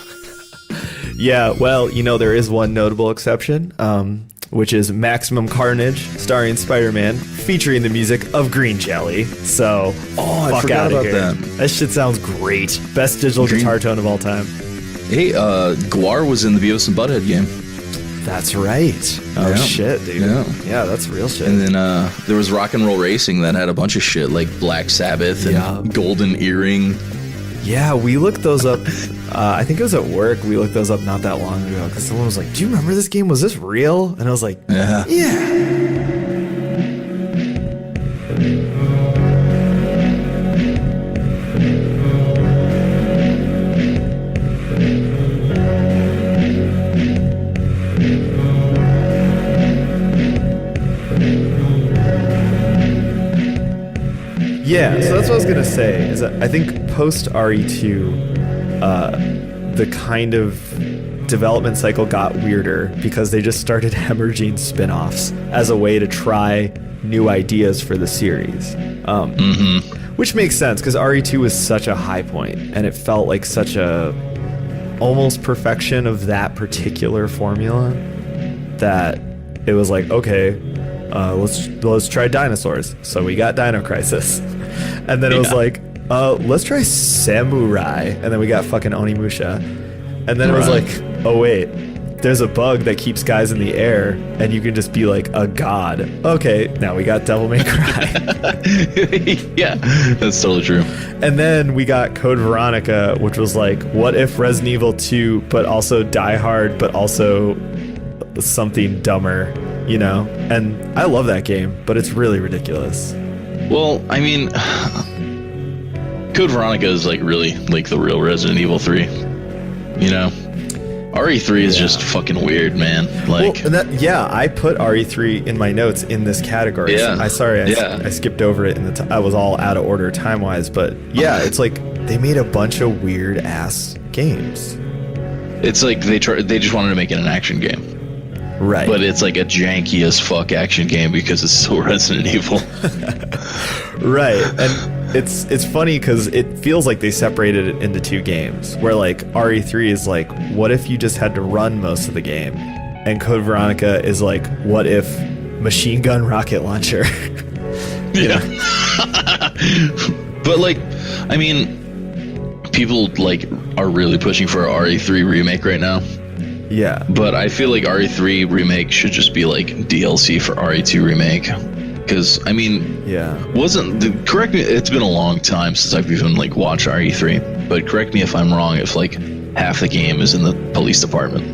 Yeah, well, you know, there is one notable exception, which is Maximum Carnage, starring Spider-Man, featuring the music of Green Jelly. So, I forgot about that. That shit sounds great. Best digital guitar tone of all time. Hey, Guar was in the Beavis and Butthead game. That's right. Oh, shit, dude. Yeah, that's real shit. And then there was Rock and Roll Racing that had a bunch of shit, like Black Sabbath and Golden Earring. Yeah, we looked those up. I think it was at work. We looked those up not that long ago because someone was like, "Do you remember this game? Was this real?" And I was like, "Yeah." Yeah, so that's what I was gonna say. Is that I think post RE2, the kind of development cycle got weirder because they just started hemorrhaging spin-offs as a way to try new ideas for the series, which makes sense because RE2 was such a high point, and it felt like such a almost perfection of that particular formula that it was like, okay, let's try dinosaurs. So we got Dino Crisis. And then it was like, let's try Samurai. And then we got fucking Onimusha. And then it was like, oh wait, there's a bug that keeps guys in the air and you can just be like a god. Okay, now we got Devil May Cry. Yeah, that's totally true. And then we got Code Veronica, which was like, what if Resident Evil 2, but also Die Hard, but also something dumber, you know? And I love that game, but it's really ridiculous. Well, I mean, Code Veronica is like really like the real Resident Evil 3, you know? RE3 is just fucking weird, man. Like, well, I put RE3 in my notes in this category. Yeah. I skipped over it I was all out of order time-wise, but yeah, it's like they made a bunch of weird ass games. It's like they just wanted to make it an action game. Right. But it's like a janky as fuck action game because it's so Resident Evil. Right. And it's funny because it feels like they separated it into two games where like RE3 is like, what if you just had to run most of the game? And Code Veronica is like, what if machine gun rocket launcher? Yeah. But like, I mean, people like are really pushing for a RE3 remake right now. Yeah. But I feel like RE3 remake should just be like DLC for RE2 remake. Because, I mean, correct me, it's been a long time since I've even like watched RE3, but correct me if I'm wrong if like half the game is in the police department.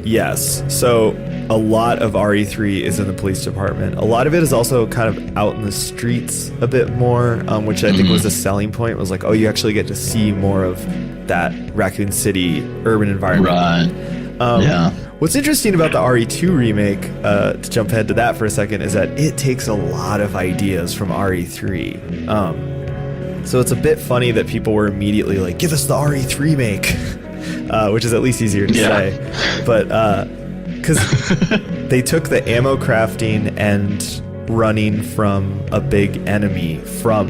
Yes. So a lot of RE3 is in the police department. A lot of it is also kind of out in the streets a bit more, which I think was the selling point. Was like, oh, you actually get to see more of that Raccoon City urban environment. Right. What's interesting about the RE2 remake, to jump ahead to that for a second, is that it takes a lot of ideas from RE3. So it's a bit funny that people were immediately like, give us the RE3 remake, which is at least easier to say. But because they took the ammo crafting and running from a big enemy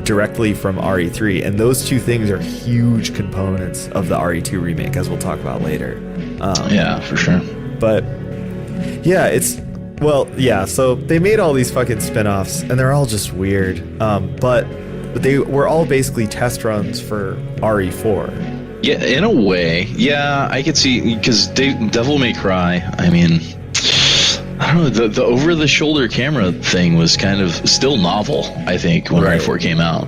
directly from RE3, and those two things are huge components of the RE2 remake, as we'll talk about later. Yeah, for sure. But yeah, so they made all these fucking spin-offs and they're all just weird, but they were all basically test runs for RE4. Yeah, in a way. Yeah, I could see, because Devil May Cry, I mean, I don't know, the over-the-shoulder camera thing was kind of still novel, I think, when RE4 came out.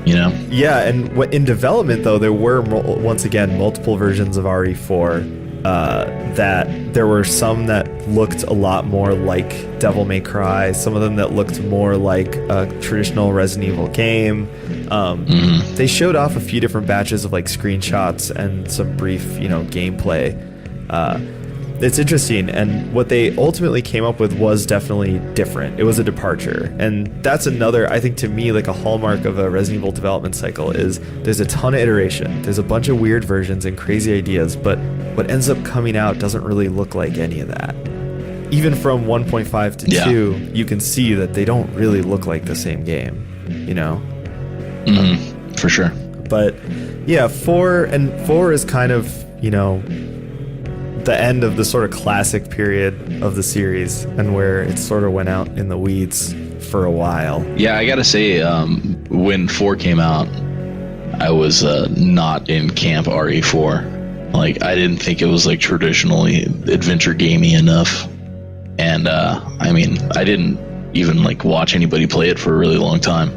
You know? Yeah, and in development, though, there were, once again, multiple versions of RE4, that there were some that looked a lot more like Devil May Cry, some of them that looked more like a traditional Resident Evil game. They showed off a few different batches of like screenshots and some brief, gameplay. It's interesting, and what they ultimately came up with was definitely different. It was a departure, and that's another, I think, to me, like a hallmark of a Resident Evil development cycle is there's a ton of iteration, there's a bunch of weird versions and crazy ideas, but what ends up coming out doesn't really look like any of that. Even from 1.5 to 2, you can see that they don't really look like the same game, for sure. But yeah, 4 is kind of, the end of the sort of classic period of the series, and where it sort of went out in the weeds for a while. Yeah, I gotta say, when 4 came out, I was not in camp RE4. Like, I didn't think it was like traditionally adventure gamey enough, and I mean, I didn't even like watch anybody play it for a really long time.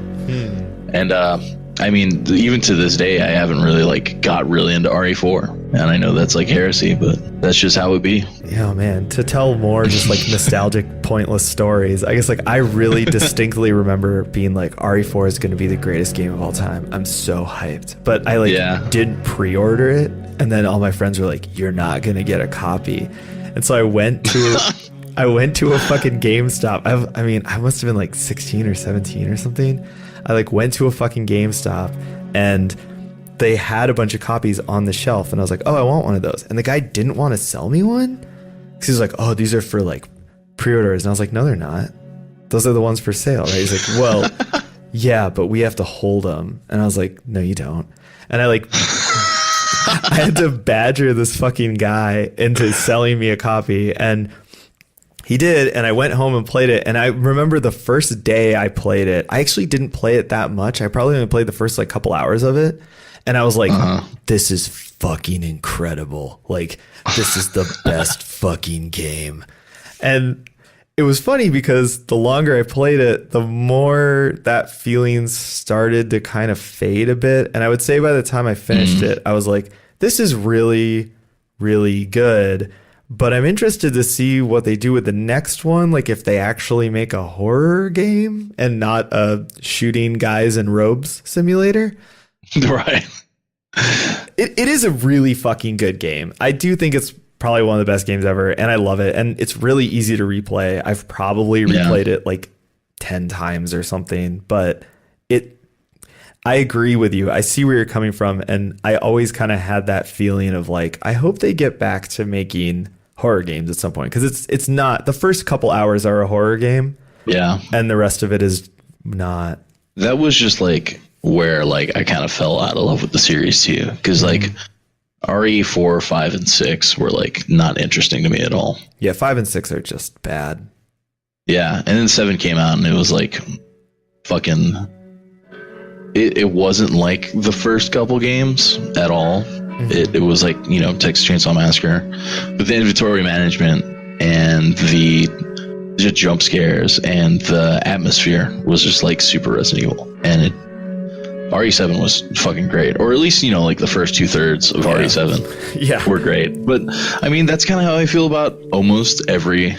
And I I mean, even to this day, I haven't really like got really into RE4, and I know that's like heresy, but that's just how it be. Yeah, man. To tell more just like nostalgic, pointless stories, I guess like I really distinctly remember being like RE4 is going to be the greatest game of all time. I'm so hyped, but I like didn't pre-order it, and then all my friends were like, "You're not going to get a copy," and so I went to. I went to a fucking GameStop. I mean, I must have been like 16 or 17 or something. I like went to a fucking GameStop and they had a bunch of copies on the shelf. And I was like, oh, I want one of those. And the guy didn't want to sell me one. Because he was like, oh, these are for like pre-orders. And I was like, no, they're not. Those are the ones for sale, right? He's like, well, yeah, but we have to hold them. And I was like, no, you don't. And I like... I had to badger this fucking guy into selling me a copy. And... he did, and I went home and played it, and I remember the first day I played it, I actually didn't play it that much. I probably only played the first like couple hours of it, and I was like, this is fucking incredible. Like, this is the best fucking game. And it was funny because the longer I played it, the more that feeling started to kind of fade a bit. And I would say by the time I finished it, I was like, this is really, really good. But I'm interested to see what they do with the next one. Like if they actually make a horror game and not a shooting guys in robes simulator. Right. It is a really fucking good game. I do think it's probably one of the best games ever. And I love it. And it's really easy to replay. I've probably replayed it like 10 times or something. But I agree with you. I see where you're coming from. And I always kind of had that feeling of like, I hope they get back to making horror games at some point, because it's not, the first couple hours are a horror game, and the rest of it is not. That was just like where like I kind of fell out of love with the series too, because like RE4, 5, and 6 were like not interesting to me at all. 5 and 6 are just bad. And then 7 came out and it was like fucking, it wasn't like the first couple games at all. It was like, you know, Texas Chainsaw Massacre, but the inventory management and the jump scares and the atmosphere was just like super Resident Evil. And RE7 was fucking great, or at least, you know, like the first 2/3 of RE7 were great. But I mean, that's kind of how I feel about almost every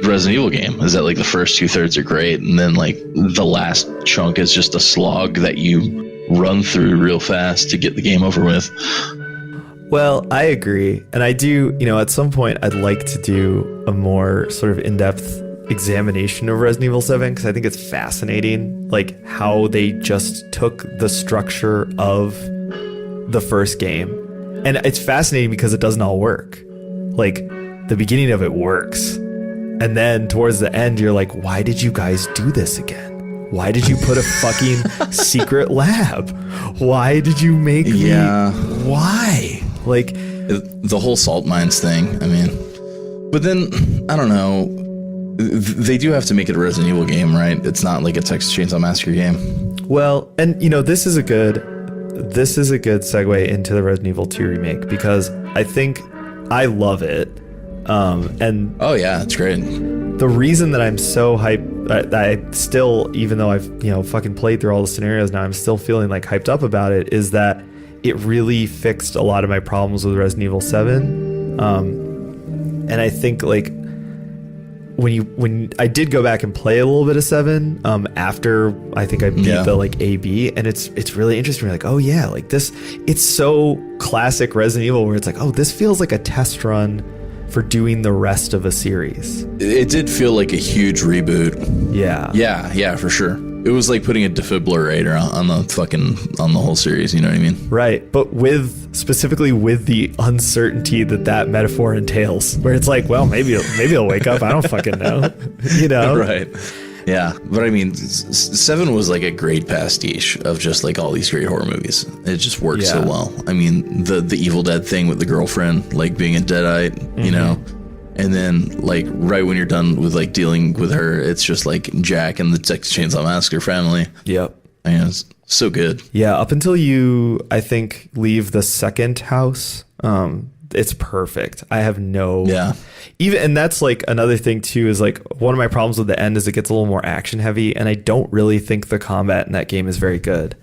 Resident Evil game, is that like the first 2/3 are great, and then like the last chunk is just a slog that you run through real fast to get the game over with. Well, I agree. And I do, you know, at some point I'd like to do a more sort of in-depth examination of Resident Evil 7, because I think it's fascinating, like how they just took the structure of the first game. And it's fascinating because it doesn't all work. Like the beginning of it works. And then towards the end, you're like, why did you guys do this again? Why did you put a fucking secret lab? Why did you make me? Why? Like the whole salt mines thing. I mean, but then I don't know. They do have to make it a Resident Evil game, right? It's not like a Texas Chainsaw Massacre game. Well, and you know, this is a good segue into the Resident Evil 2 remake, because I think I love it. And oh yeah, it's great. The reason that I'm so hyped, that I still, even though I've, you know, fucking played through all the scenarios now, I'm still feeling like hyped up about it, is that it really fixed a lot of my problems with Resident Evil 7. And I think like when I did go back and play a little bit of 7 after I think I beat the like AB, and it's really interesting. Like, oh yeah, like this, it's so classic Resident Evil where it's like, oh, this feels like a test run for doing the rest of a series. It did feel like a huge reboot. Yeah, for sure. It was like putting a defibrillator on the whole series, you know what I mean? Right, but specifically with the uncertainty that metaphor entails, where it's like, well, maybe he'll wake up, I don't fucking know. You know? Right. Yeah, but I mean, 7 was like a great pastiche of just like all these great horror movies. It just worked so well. I mean, the Evil Dead thing with the girlfriend, like being a Deadite, you know, and then like right when you're done with like dealing with her, it's just like Jack and the Texas Chainsaw Massacre family. Yep. And it's so good. Yeah, up until you, I think, leave the second house, it's perfect. I have no even, and that's like another thing too, is like one of my problems with the end is it gets a little more action heavy, and I don't really think the combat in that game is very good.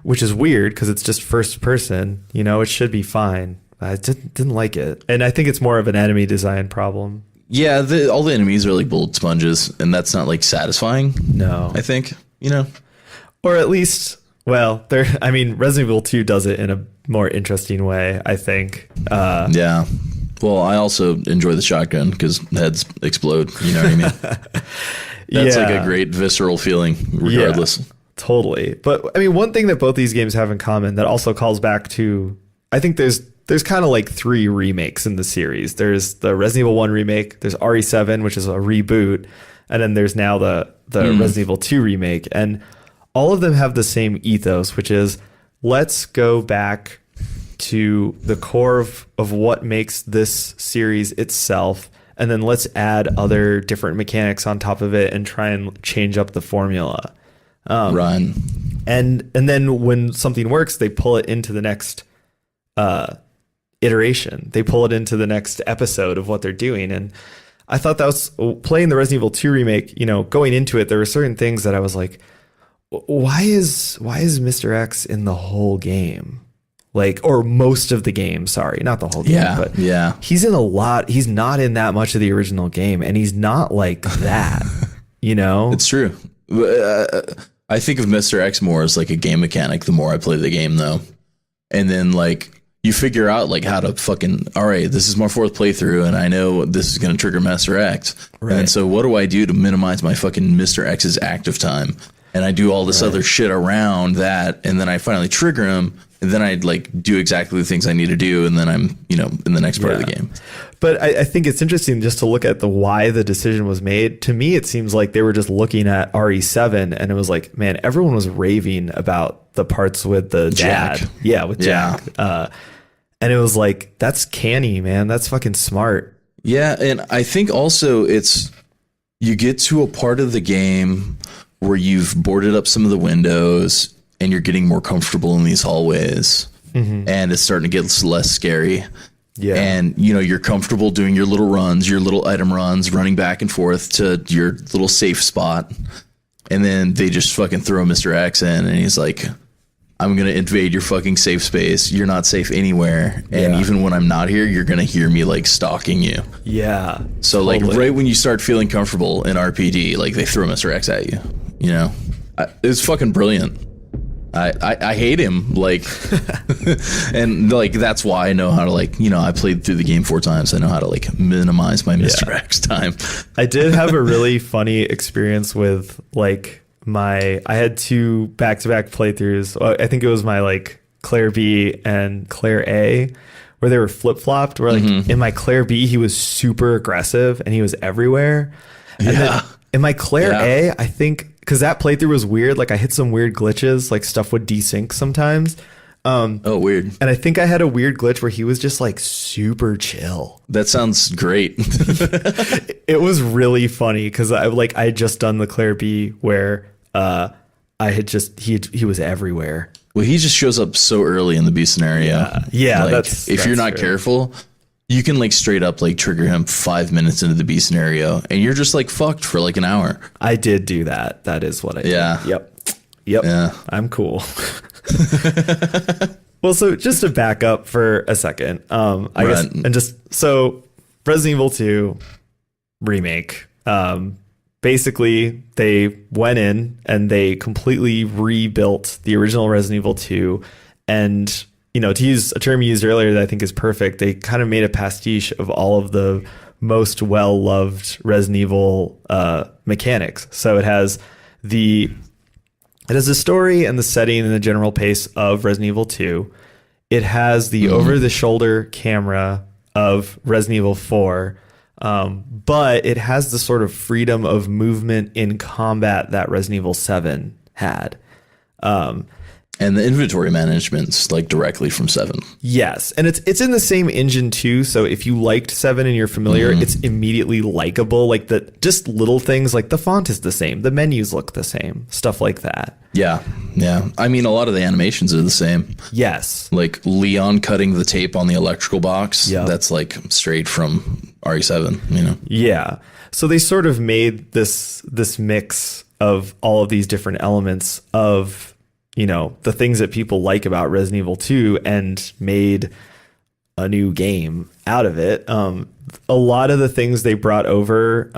which is weird because it's just first person. You know, it should be fine. I didn't like it, and I think it's more of an enemy design problem. Yeah, all the enemies are like bullet sponges, and that's not like satisfying. No, I think, you know, or at least, well, I mean, Resident Evil 2 does it in a more interesting way, I think. Yeah. Well, I also enjoy the shotgun because heads explode. You know what I mean? That's like a great visceral feeling, regardless. Yeah, totally. But I mean, one thing that both these games have in common that also calls back to, I think there's kind of like 3 remakes in the series. There's the Resident Evil 1 remake, there's RE7, which is a reboot, and then there's now the Resident Evil 2 remake. And all of them have the same ethos, which is let's go back to the core of what makes this series itself, and then let's add other different mechanics on top of it and try and change up the formula. Run. And then when something works, they pull it into the next iteration. They pull it into the next episode of what they're doing. And I thought that was playing the Resident Evil 2 remake, you know, going into it, there were certain things that I was like, why is Mr. X in the whole game? Like, or most of the game, sorry, not the whole game, but he's in a lot. He's not in that much of the original game, and he's not like that, you know? It's true. I think of Mr. X more as like a game mechanic the more I play the game, though. And then, like, you figure out, like, how to fucking, all right, this is my 4th playthrough, and I know this is going to trigger Mr. X. Right. And so what do I do to minimize my fucking Mr. X's active time? And I do all this other shit around that, and then I finally trigger him, and then I like do exactly the things I need to do, and then I'm, you know, in the next part of the game. But I think it's interesting just to look at the why the decision was made. To me, it seems like they were just looking at RE7, and it was like, man, everyone was raving about the parts with the Jack. dad. Yeah, with Jack. And it was like, that's canny, man. That's fucking smart. Yeah, and I think also it's, you get to a part of the game where you've boarded up some of the windows and you're getting more comfortable in these hallways, and it's starting to get less scary. Yeah. And, you know, you're comfortable doing your little runs, your little item runs, running back and forth to your little safe spot. And then they just fucking throw Mr. X in, and he's like, I'm going to invade your fucking safe space. You're not safe anywhere. And even when I'm not here, you're going to hear me like stalking you. Yeah. So totally. Like right when you start feeling comfortable in RPD, like they throw Mr. X at you, you know, it's fucking brilliant. I hate him, like, and like that's why I know how to, like, you know, I played through the game 4 times. I know how to like minimize my Mr. X time. I did have a really funny experience with like I had 2 back-to-back playthroughs. I think it was my like Claire B and Claire A, where they were flip-flopped, where like in my Claire B he was super aggressive and he was everywhere, and then in my Claire A, I think, because that playthrough was weird, like I hit some weird glitches, like stuff would desync sometimes. Oh, weird. And I think I had a weird glitch where he was just like super chill. That sounds great. It was really funny because I had just done the Claire B where I had just he was everywhere. Well, he just shows up so early in the B scenario. Yeah, like, if you're not true. Careful, you can like straight up like trigger him 5 minutes into the B scenario, and you're just like fucked for like an hour. I did do that. That is what I did. Yep. Yeah. I'm cool. Well, so just to back up for a second, I guess, and just so Resident Evil 2 remake, basically they went in and they completely rebuilt the original Resident Evil 2, and, you know, to use a term you used earlier that I think is perfect, they kind of made a pastiche of all of the most well-loved Resident Evil mechanics. So it has the story and the setting and the general pace of Resident Evil 2. It has the over-the-shoulder camera of Resident Evil 4, but it has the sort of freedom of movement in combat that Resident Evil 7 had. And the inventory management's like directly from 7. Yes, and it's in the same engine too. So if you liked 7 and you're familiar, it's immediately likable. Like just little things like the font is the same, the menus look the same, stuff like that. Yeah. I mean, a lot of the animations are the same. Yes. Like Leon cutting the tape on the electrical box. Yep. That's like straight from RE7, you know? Yeah. So they sort of made this mix of all of these different elements of the things that people like about Resident Evil 2 and made a new game out of it. A lot of the things they brought over,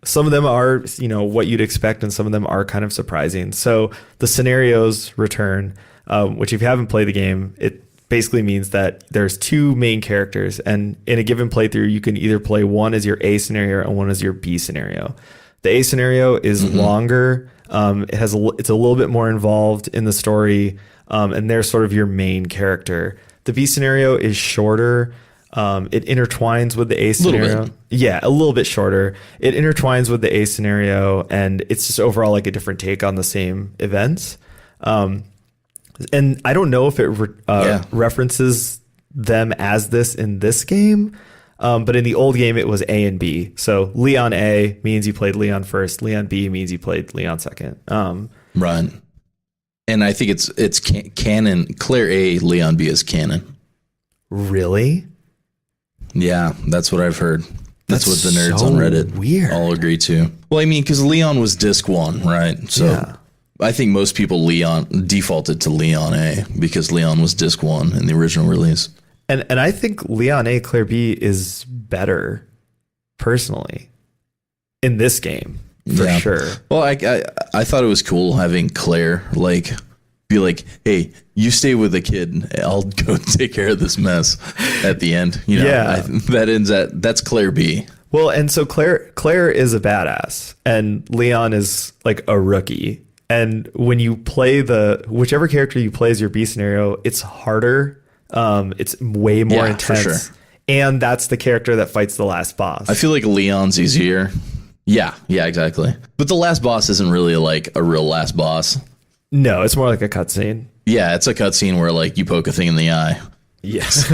some of them are, what you'd expect, and some of them are kind of surprising. So the scenarios return, which if you haven't played the game, it basically means that there's two main characters, and in a given playthrough, you can either play one as your A scenario and one as your B scenario. The A scenario is longer. It's a little bit more involved in the story, and they're sort of your main character. The B scenario is shorter. It intertwines with the A scenario. Yeah, a little bit shorter. It intertwines with the A scenario, and it's just overall like a different take on the same events. And I don't know if it references them as this in this game, but in the old game it was A and B. So Leon A means you played Leon first. Leon B means you played Leon second. Right. And I think it's canon. Claire A, Leon B is canon. Really? Yeah, that's what I've heard. That's what the nerds on Reddit all agree to. Well, I mean, because Leon was disc 1, right? So yeah. I think most people defaulted to Leon A because Leon was disc 1 in the original release. And I think Leon A, Claire B is better, personally, in this game, for sure. Well, I thought it was cool having Claire, be like, hey, you stay with the kid. I'll go take care of this mess at the end. That's Claire B. Well, and so Claire is a badass, and Leon is like a rookie. And when you play whichever character you play as your B scenario, it's harder. It's way more intense. For sure. And that's the character that fights the last boss. I feel like Leon's easier. Yeah, exactly. But the last boss isn't really like a real last boss. No, it's more like a cutscene. Yeah, it's a cutscene where like you poke a thing in the eye. Yes.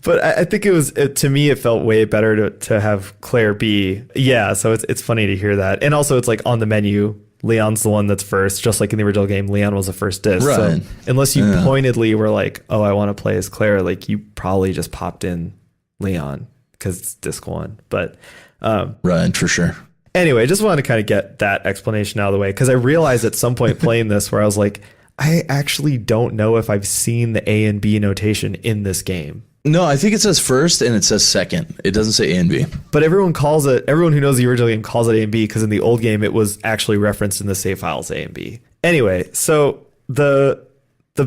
But I think to me, it felt way better to have Claire B. Yeah, so it's funny to hear that. And also it's like on the menu, Leon's the one that's first, just like in the original game, Leon was the first disc. Right. So unless you pointedly were like, oh, I want to play as Claire, like you probably just popped in Leon because it's disc 1. But right, for sure. Anyway, I just wanted to kind of get that explanation out of the way, because I realized at some point playing this where I was like, I actually don't know if I've seen the A and B notation in this game. No, I think it says first and it says second. It doesn't say A and B. But everyone who knows the original game calls it A and B, because in the old game it was actually referenced in the save files A and B. Anyway, so the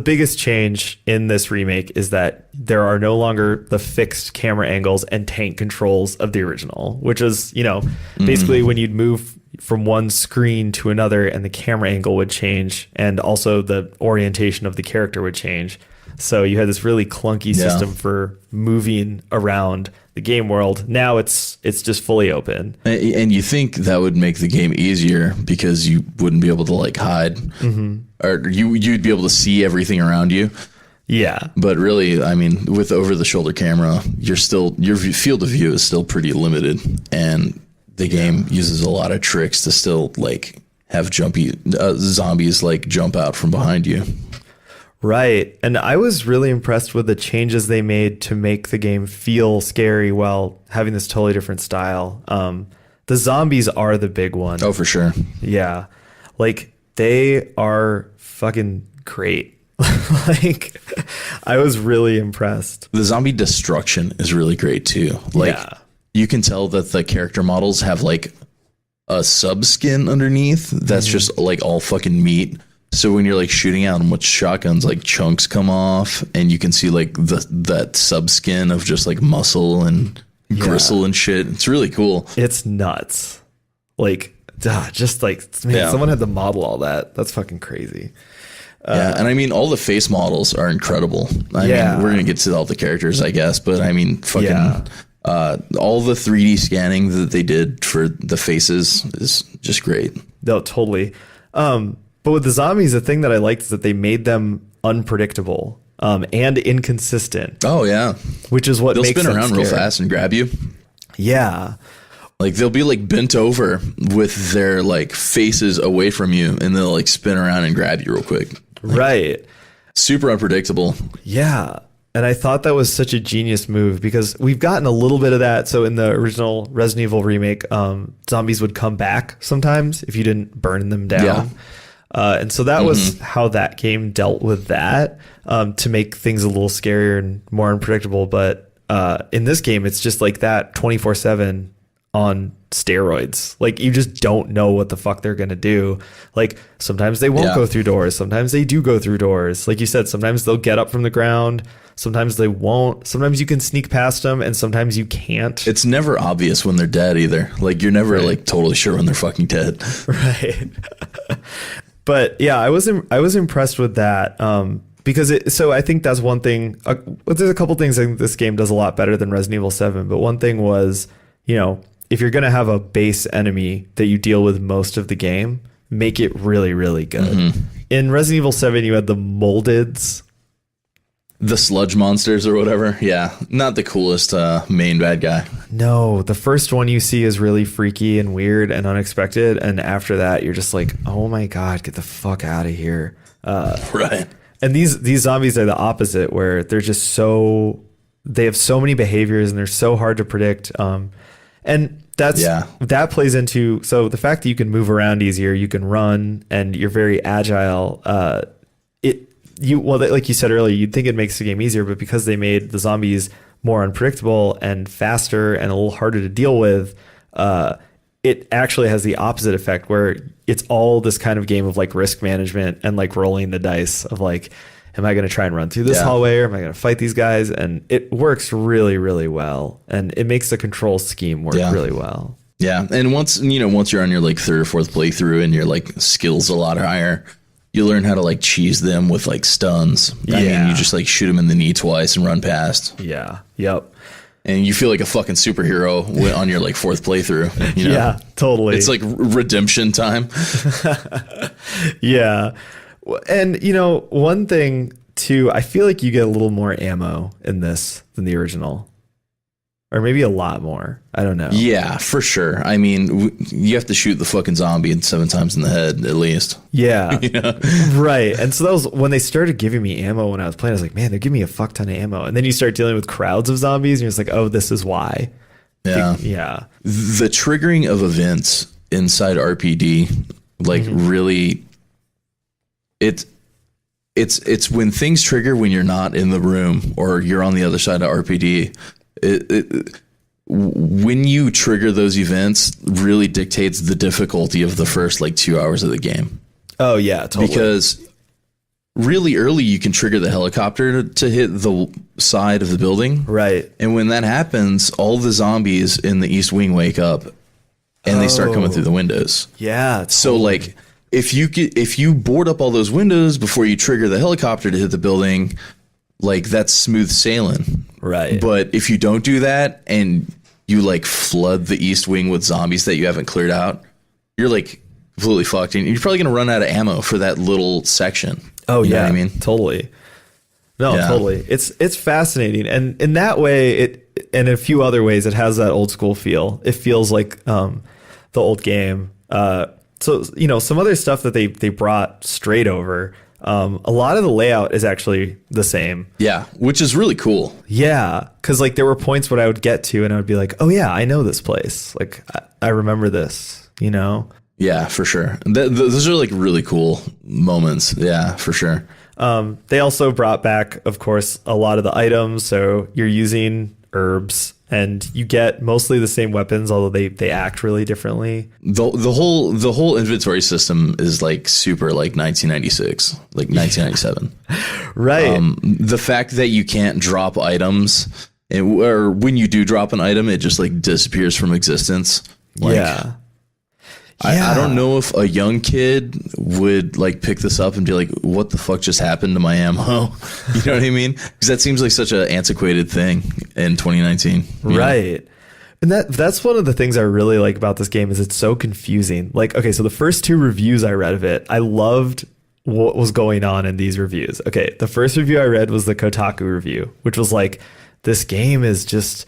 biggest change in this remake is that there are no longer the fixed camera angles and tank controls of the original, which is, basically when you'd move from one screen to another and the camera angle would change, and also the orientation of the character would change. So you had this really clunky system for moving around the game world. Now it's just fully open. And you think that would make the game easier because you wouldn't be able to like hide, or you'd be able to see everything around you. Yeah. But really, I mean, with over the shoulder camera, your field of view is still pretty limited, and the game uses a lot of tricks to still like have zombies like jump out from behind you. Right. And I was really impressed with the changes they made to make the game feel scary while having this totally different style. The zombies are the big one. Oh, for sure. Yeah. Like, they are fucking great. Like, I was really impressed. The zombie destruction is really great too. Like, you can tell that the character models have like a sub skin underneath that's just like all fucking meat. So when you're like shooting at them with shotguns, like chunks come off, and you can see like that sub skin of just like muscle and gristle and shit. It's really cool. It's nuts. Like, just like, man, someone had to model all that. That's fucking crazy. And I mean, all the face models are incredible. I mean, we're gonna get to all the characters, I guess, but I mean, fucking all the 3D scanning that they did for the faces is just great. No, totally. But with the zombies, the thing that I liked is that they made them unpredictable and inconsistent. Oh, yeah. Which is what they'll makes them spin around scary. real fast and grab you. Yeah. Like they'll be like bent over with their like faces away from you, and they'll like spin around and grab you real quick. Like, right. Super unpredictable. Yeah. And I thought that was such a genius move, because we've gotten a little bit of that. So in the original Resident Evil remake, zombies would come back sometimes if you didn't burn them down. And so that was how that game dealt with that, to make things a little scarier and more unpredictable. But in this game, it's just like that 24/7 on steroids. Like, you just don't know what the fuck they're going to do. Like, sometimes they won't go through doors. Sometimes they do go through doors. Like you said, sometimes they'll get up from the ground. Sometimes they won't. Sometimes you can sneak past them, and sometimes you can't. It's never obvious when they're dead either. Like, you're never like totally sure when they're fucking dead. Right. But yeah, I was impressed with that, because so I think that's one thing. There's a couple things I think this game does a lot better than Resident Evil 7. But one thing was, if you're going to have a base enemy that you deal with most of the game, make it really, really good. In Resident Evil 7, you had the moldeds. The sludge monsters or whatever. Yeah. Not the coolest main bad guy. No, the first one you see is really freaky and weird and unexpected. And after that, you're just like, oh my God, get the fuck out of here. Right. And these zombies are the opposite, where they're just they have so many behaviors and they're so hard to predict. And that plays into, so the fact that you can move around easier, you can run, and you're very agile. Like you said earlier, you'd think it makes the game easier, but because they made the zombies more unpredictable and faster and a little harder to deal with, it actually has the opposite effect, where it's all this kind of game of like risk management and like rolling the dice of like, am I going to try and run through this hallway, or am I going to fight these guys? And it works really, really well. And it makes the control scheme work really well. Yeah. And once you're on your like third or fourth playthrough and your like skills a lot higher, you learn how to like cheese them with like stuns. I mean, you just like shoot them in the knee twice and run past. Yeah. Yep. And you feel like a fucking superhero on your like fourth playthrough. Yeah, totally. It's like redemption time. Yeah. And one thing too, I feel like you get a little more ammo in this than the original. Or maybe a lot more. I don't know. Yeah, for sure. I mean, you have to shoot the fucking zombie 7 times in the head, at least. Yeah. Right. And so that was when they started giving me ammo when I was playing. I was like, man, they're giving me a fuck ton of ammo. And then you start dealing with crowds of zombies, and you're just like, oh, this is why. Yeah. Yeah. The triggering of events inside RPD, like really, it's when things trigger when you're not in the room or you're on the other side of RPD. When you trigger those events really dictates the difficulty of the first like 2 hours of the game. Oh yeah, totally. Because really early you can trigger the helicopter to hit the side of the building. Right. And when that happens, all the zombies in the East Wing wake up and they start coming through the windows. Yeah. Totally. So like if you board up all those windows before you trigger the helicopter to hit the building, like that's smooth sailing. Right. But if you don't do that and you like flood the East Wing with zombies that you haven't cleared out, you're like completely fucked. And you're probably going to run out of ammo for that little section. Oh, you know yeah. what I mean? Totally. No, totally. It's fascinating. And in that way, and in a few other ways, it has that old school feel. It feels like the old game. So, some other stuff that they brought straight over. A lot of the layout is actually the same. Yeah, which is really cool. Yeah, because like there were points where I would get to and I would be like, oh yeah, I know this place. Like I remember this, Yeah, for sure. Those are like really cool moments. Yeah, for sure. They also brought back, of course, a lot of the items. So you're using herbs and you get mostly the same weapons, although they act really differently. The whole inventory system is like super like 1996, like 1997. Right. The fact that you can't drop items, or when you do drop an item, it just like disappears from existence. Like, yeah. I don't know if a young kid would like pick this up and be like, what the fuck just happened to my ammo? You know what I mean? Because that seems like such an antiquated thing in 2019. Right. Know? And that's one of the things I really like about this game is it's so confusing. Like, okay, so the first 2 reviews I read of it, I loved what was going on in these reviews. Okay, the first review I read was the Kotaku review, which was like, this game is just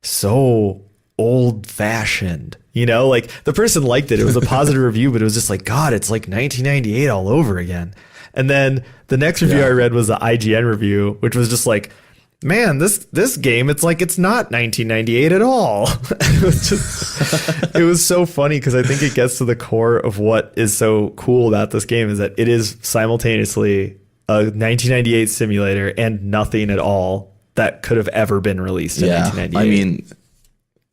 so old fashioned. Like the person liked it. It was a positive review, but it was just like, God, it's like 1998 all over again. And then the next review I read was the IGN review, which was just like, man, this game, it's like it's not 1998 at all. It was so funny because I think it gets to the core of what is so cool about this game is that it is simultaneously a 1998 simulator and nothing at all that could have ever been released in 1998. I mean,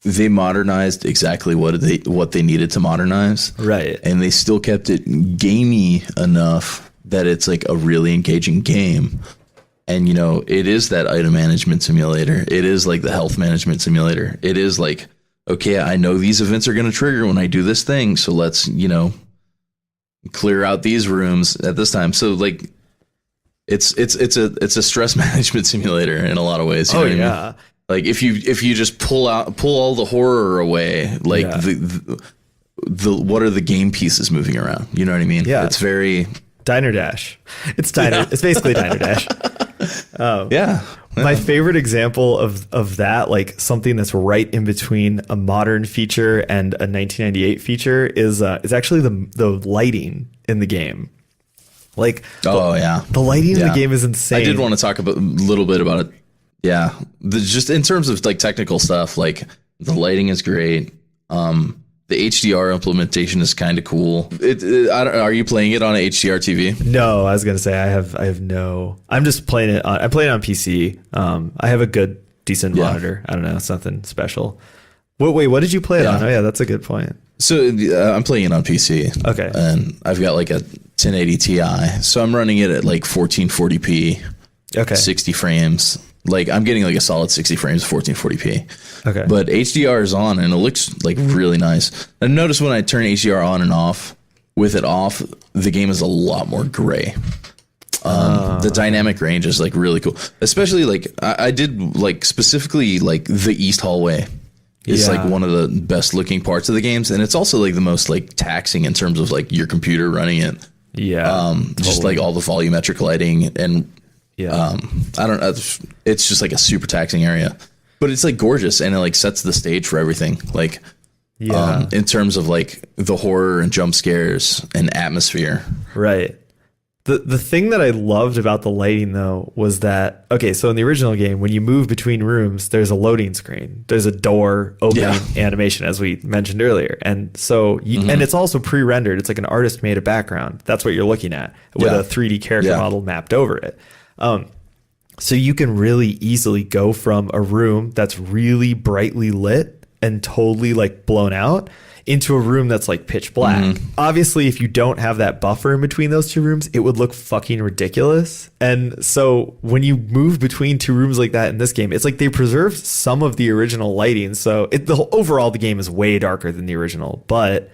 they modernized exactly what they needed to modernize. Right. And they still kept it gamey enough that it's like a really engaging game. And, you know, it is that item management simulator. It is like the health management simulator. It is like, okay, I know these events are going to trigger when I do this thing. So let's, you know, clear out these rooms at this time. So like, it's a stress management simulator in a lot of ways. You know what I mean? Like if you just pull all the horror away, like the what are the game pieces moving around? You know what I mean? Yeah. It's very Diner Dash. It's basically Diner Dash. Yeah. My favorite example of that, like something that's right in between a modern feature and a 1998 feature, is actually the lighting in the game. Like, the lighting in the game is insane. I did want to talk a little bit about it. Yeah, just in terms of like technical stuff, like the lighting is great. The HDR implementation is kind of cool. Are you playing it on an HDR TV? No, I was gonna say I have no. I'm just playing it. I'm playing it on PC. I have a decent monitor. I don't know, it's nothing special. Wait, what did you play it on? Oh yeah, that's a good point. So I'm playing it on PC. Okay, and I've got like a 1080 Ti, so I'm running it at like 1440p. Okay, 60 frames. Like I'm getting like a solid 60 frames, 1440p. Okay. But HDR is on and it looks like really nice. And notice when I turn HDR on and off, with it off, the game is a lot more gray. The dynamic range is like really cool. Especially like I did like specifically like the East hallway is like one of the best looking parts of the games. And it's also like the most like taxing in terms of like your computer running it. Yeah. Just like all the volumetric lighting and I don't know. It's just like a super taxing area, but it's like gorgeous and it like sets the stage for everything. Like, in terms of like the horror and jump scares and atmosphere. Right. The thing that I loved about the lighting though was that, okay, so in the original game, when you move between rooms, there's a loading screen. There's a door opening animation, as we mentioned earlier. And so, and it's also pre-rendered. It's like an artist made a background. That's what you're looking at with a 3D character model mapped over it. So you can really easily go from a room that's really brightly lit and totally like blown out into a room that's like pitch black. Obviously, if you don't have that buffer in between those two rooms, it would look fucking ridiculous. And so when you move between two rooms like that in this game, it's like they preserved some of the original lighting. So overall, the game is way darker than the original, but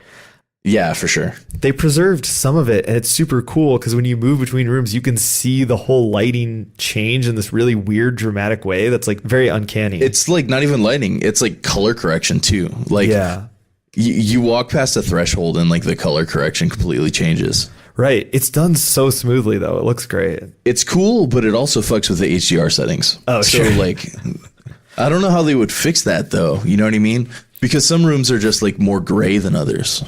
yeah, for sure. They preserved some of it, and it's super cool because when you move between rooms, you can see the whole lighting change in this really weird, dramatic way that's like very uncanny. It's like not even lighting; it's like color correction too. Like, you walk past a threshold, and like the color correction completely changes. Right. It's done so smoothly, though. It looks great. It's cool, but it also fucks with the HDR settings. Oh, so sure. Like, I don't know how they would fix that though. You know what I mean? Because some rooms are just like more gray than others.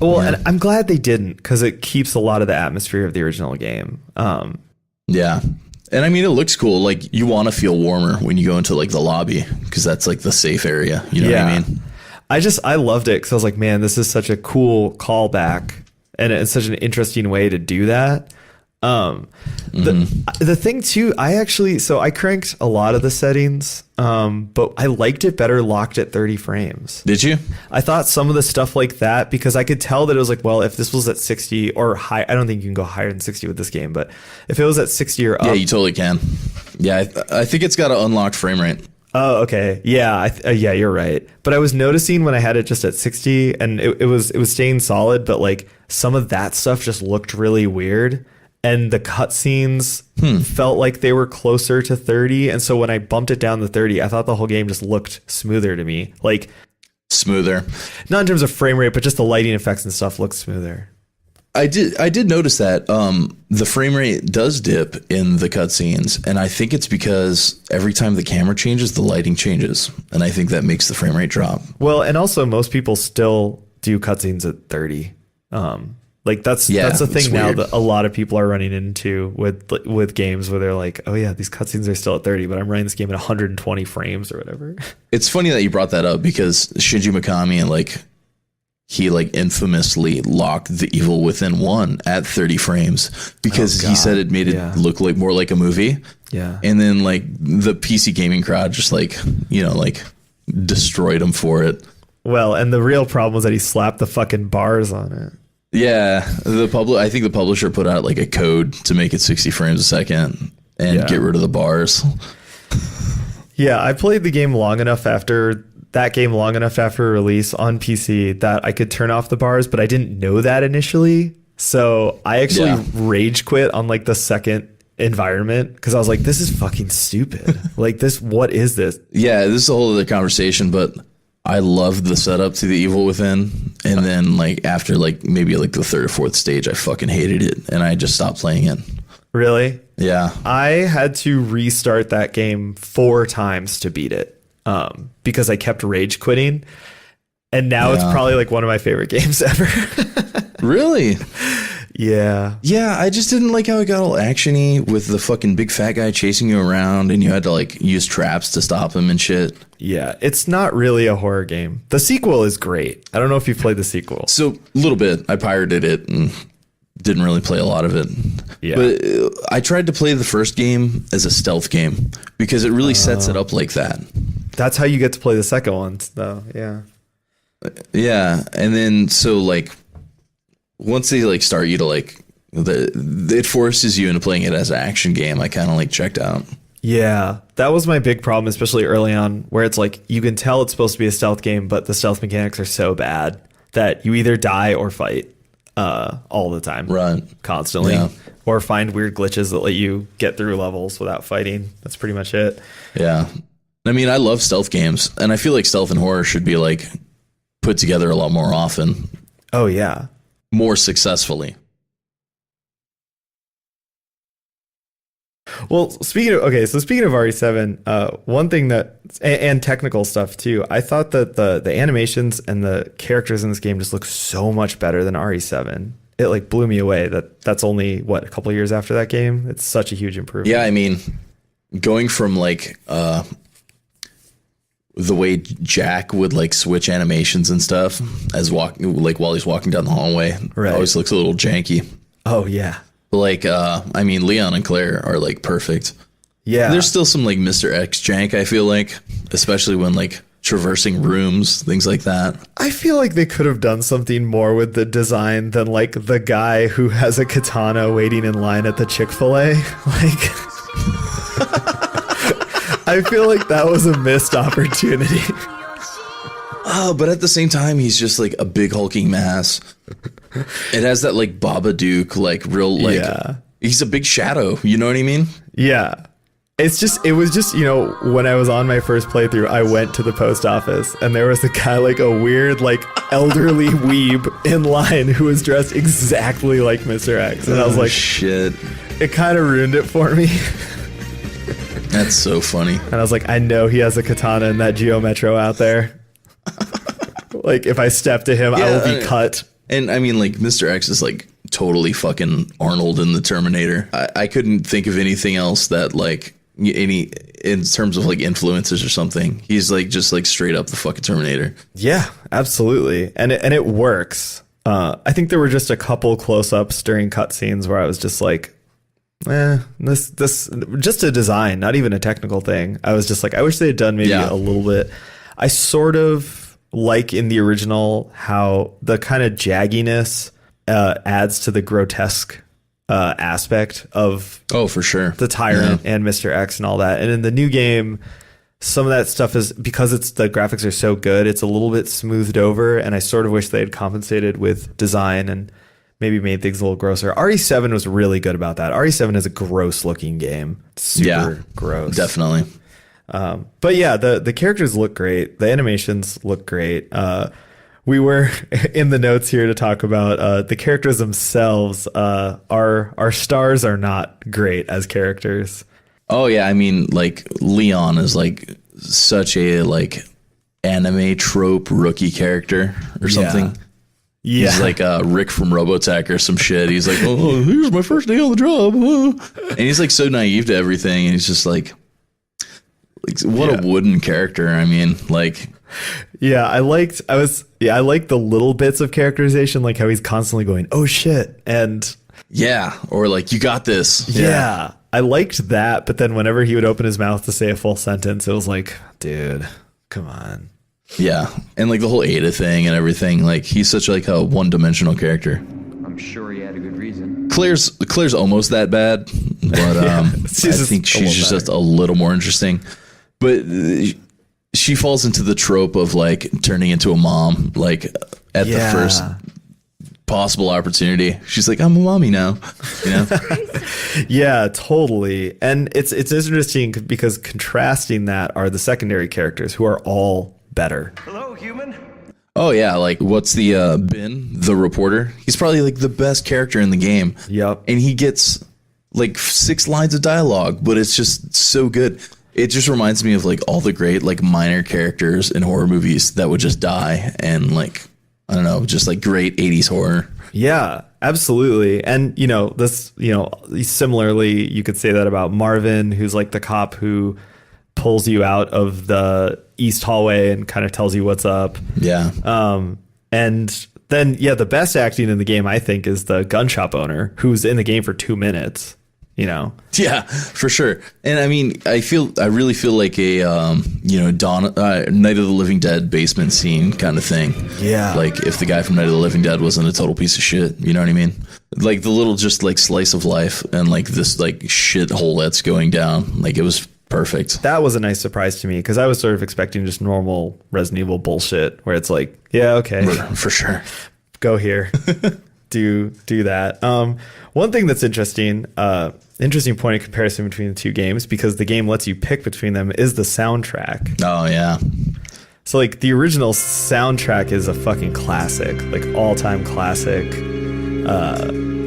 Well, and I'm glad they didn't because it keeps a lot of the atmosphere of the original game. Yeah. And I mean, it looks cool. Like you want to feel warmer when you go into like the lobby because that's like the safe area. You know what I mean? I loved it because I was like, man, this is such a cool callback and it's such an interesting way to do that. The thing too, I cranked a lot of the settings, but I liked it better locked at 30 frames. Did you? I thought some of the stuff like that, because I could tell that it was like, well, if this was at 60 or high, I don't think you can go higher than 60 with this game, but if it was at 60 or up. Yeah, you totally can. Yeah, I think it's got an unlocked frame rate. Oh, okay. Yeah, yeah, you're right. But I was noticing when I had it just at 60 and it was staying solid, but like some of that stuff just looked really weird. And the cutscenes felt like they were closer to 30. And so when I bumped it down to 30, I thought the whole game just looked smoother to me. Like smoother. Not in terms of frame rate, but just the lighting effects and stuff looked smoother. I did notice that the frame rate does dip in the cutscenes. And I think it's because every time the camera changes, the lighting changes. And I think that makes the frame rate drop. Well, and also most people still do cutscenes at 30. Like that's the thing now that a lot of people are running into with games where they're like, oh yeah, these cutscenes are still at 30, but I'm running this game at 120 frames or whatever. It's funny that you brought that up because Shinji Mikami, like, he like infamously locked The Evil Within 1 at 30 frames because he said it made it look like more like a movie. Yeah. And then like the PC gaming crowd just like, you know, like destroyed him for it. Well, and the real problem was that he slapped the fucking bars on it. Yeah, I think the publisher put out like a code to make it 60 frames a second and get rid of the bars. Yeah, I played the game long enough after release on PC that I could turn off the bars, but I didn't know that initially. So I actually rage quit on like the second environment because I was like, this is fucking stupid. Like what is this? Yeah, this is a whole other conversation, but I loved the setup to The Evil Within, and then like after like maybe like the third or fourth stage, I fucking hated it, and I just stopped playing it. Really? Yeah. I had to restart that game 4 times to beat it because I kept rage quitting, and now it's probably like one of my favorite games ever. Really? Yeah. Yeah, I just didn't like how it got all actiony with the fucking big fat guy chasing you around and you had to like use traps to stop him and shit. Yeah, it's not really a horror game. The sequel is great. I don't know if you've played the sequel. So, a little bit. I pirated it and didn't really play a lot of it. Yeah. But I tried to play the first game as a stealth game because it really sets it up like that. That's how you get to play the second one, though. Yeah. Yeah, and then so like once they like start you to like it forces you into playing it as an action game. I kind of like checked out. Yeah, that was my big problem, especially early on, where it's like you can tell it's supposed to be a stealth game, but the stealth mechanics are so bad that you either die or fight all the time, right? Constantly, or find weird glitches that let you get through levels without fighting. That's pretty much it. Yeah, I mean, I love stealth games, and I feel like stealth and horror should be like put together a lot more often. Oh yeah, more successfully. Well, speaking of RE7, one thing that and technical stuff too, I thought that the animations and the characters in this game just look so much better than RE7. It like blew me away that's only a couple of years after that game. It's such a huge improvement. Yeah, I mean, going from like the way Jack would like switch animations and stuff as while he's walking down the hallway, always looks a little janky. Oh yeah. Like, I mean, Leon and Claire are like perfect. Yeah. There's still some like Mr. X jank, I feel like, especially when like traversing rooms, things like that. I feel like they could have done something more with the design than like the guy who has a katana waiting in line at the Chick-fil-A. Like, I feel like that was a missed opportunity. Oh, but at the same time, he's just like a big hulking mass. It has that like Babadook, like real, like he's a big shadow. You know what I mean? Yeah. It was just, you know, when I was on my first playthrough, I went to the post office and there was a guy, like a weird, like elderly weeb in line who was dressed exactly like Mr. X. And I was like, shit. It kind of ruined it for me. That's so funny. And I was like, I know he has a katana in that Geo Metro out there. Like, if I step to him, I will be cut. And I mean, like, Mr. X is like totally fucking Arnold in the Terminator. I couldn't think of anything else that like in terms of like influences or something. He's like just like straight up the fucking Terminator. Yeah, absolutely. And it works. I think there were just a couple close-ups during cutscenes where I was just like, this just a design, not even a technical thing. I was just like, I wish they had done maybe a little bit. I sort of like in the original how the kind of jagginess adds to the grotesque aspect of for sure the Tyrant and Mr. X and all that. And in the new game, some of that stuff is because the graphics are so good, it's a little bit smoothed over, and I sort of wish they had compensated with design and maybe made things a little grosser. RE7 was really good about that. RE7 is a gross looking game. Super gross. Definitely. But yeah, the characters look great. The animations look great. We were in the notes here to talk about the characters themselves. Our stars are not great as characters. Oh yeah, I mean, like Leon is like such a like anime trope rookie character or something. Yeah. He's like Rick from Robotech or some shit. He's like, oh, here's my first day on the job. And he's like so naive to everything. And he's just like what a wooden character. I mean, like. Yeah, I liked the little bits of characterization, like how he's constantly going, oh shit. And yeah, or like, you got this. Yeah, I liked that. But then whenever he would open his mouth to say a full sentence, it was like, dude, come on. Yeah, and like the whole Ada thing and everything, like he's such like a one-dimensional character. I'm sure he had a good reason. Claire's almost that bad, but I think she's just a little more interesting. But she falls into the trope of like turning into a mom, like at the first possible opportunity. She's like, I'm a mommy now, you know? Yeah, totally. And it's interesting because contrasting that are the secondary characters who are all better. Hello, human. Oh yeah, like what's the Ben, the reporter? He's probably like the best character in the game. Yep. And he gets like 6 lines of dialogue, but it's just so good. It just reminds me of like all the great like minor characters in horror movies that would just die, and like, I don't know, just like great 80s horror. Yeah, absolutely. And similarly, you could say that about Marvin, who's like the cop who pulls you out of the east hallway and kind of tells you what's up. Yeah. And then, the best acting in the game, I think, is the gun shop owner who's in the game for 2 minutes, you know? Yeah, for sure. And I mean, I really feel like a, Night of the Living Dead basement scene kind of thing. Yeah. Like if the guy from Night of the Living Dead wasn't a total piece of shit, you know what I mean? Like the little just like slice of life and like this like shithole that's going down. Like it was perfect. That was a nice surprise to me because I was sort of expecting just normal Resident Evil bullshit where it's like, yeah, okay. For sure. Go here. do that. One thing that's interesting point of comparison between the two games, because the game lets you pick between them, is the soundtrack. Oh yeah. So like the original soundtrack is a fucking classic, like all-time classic,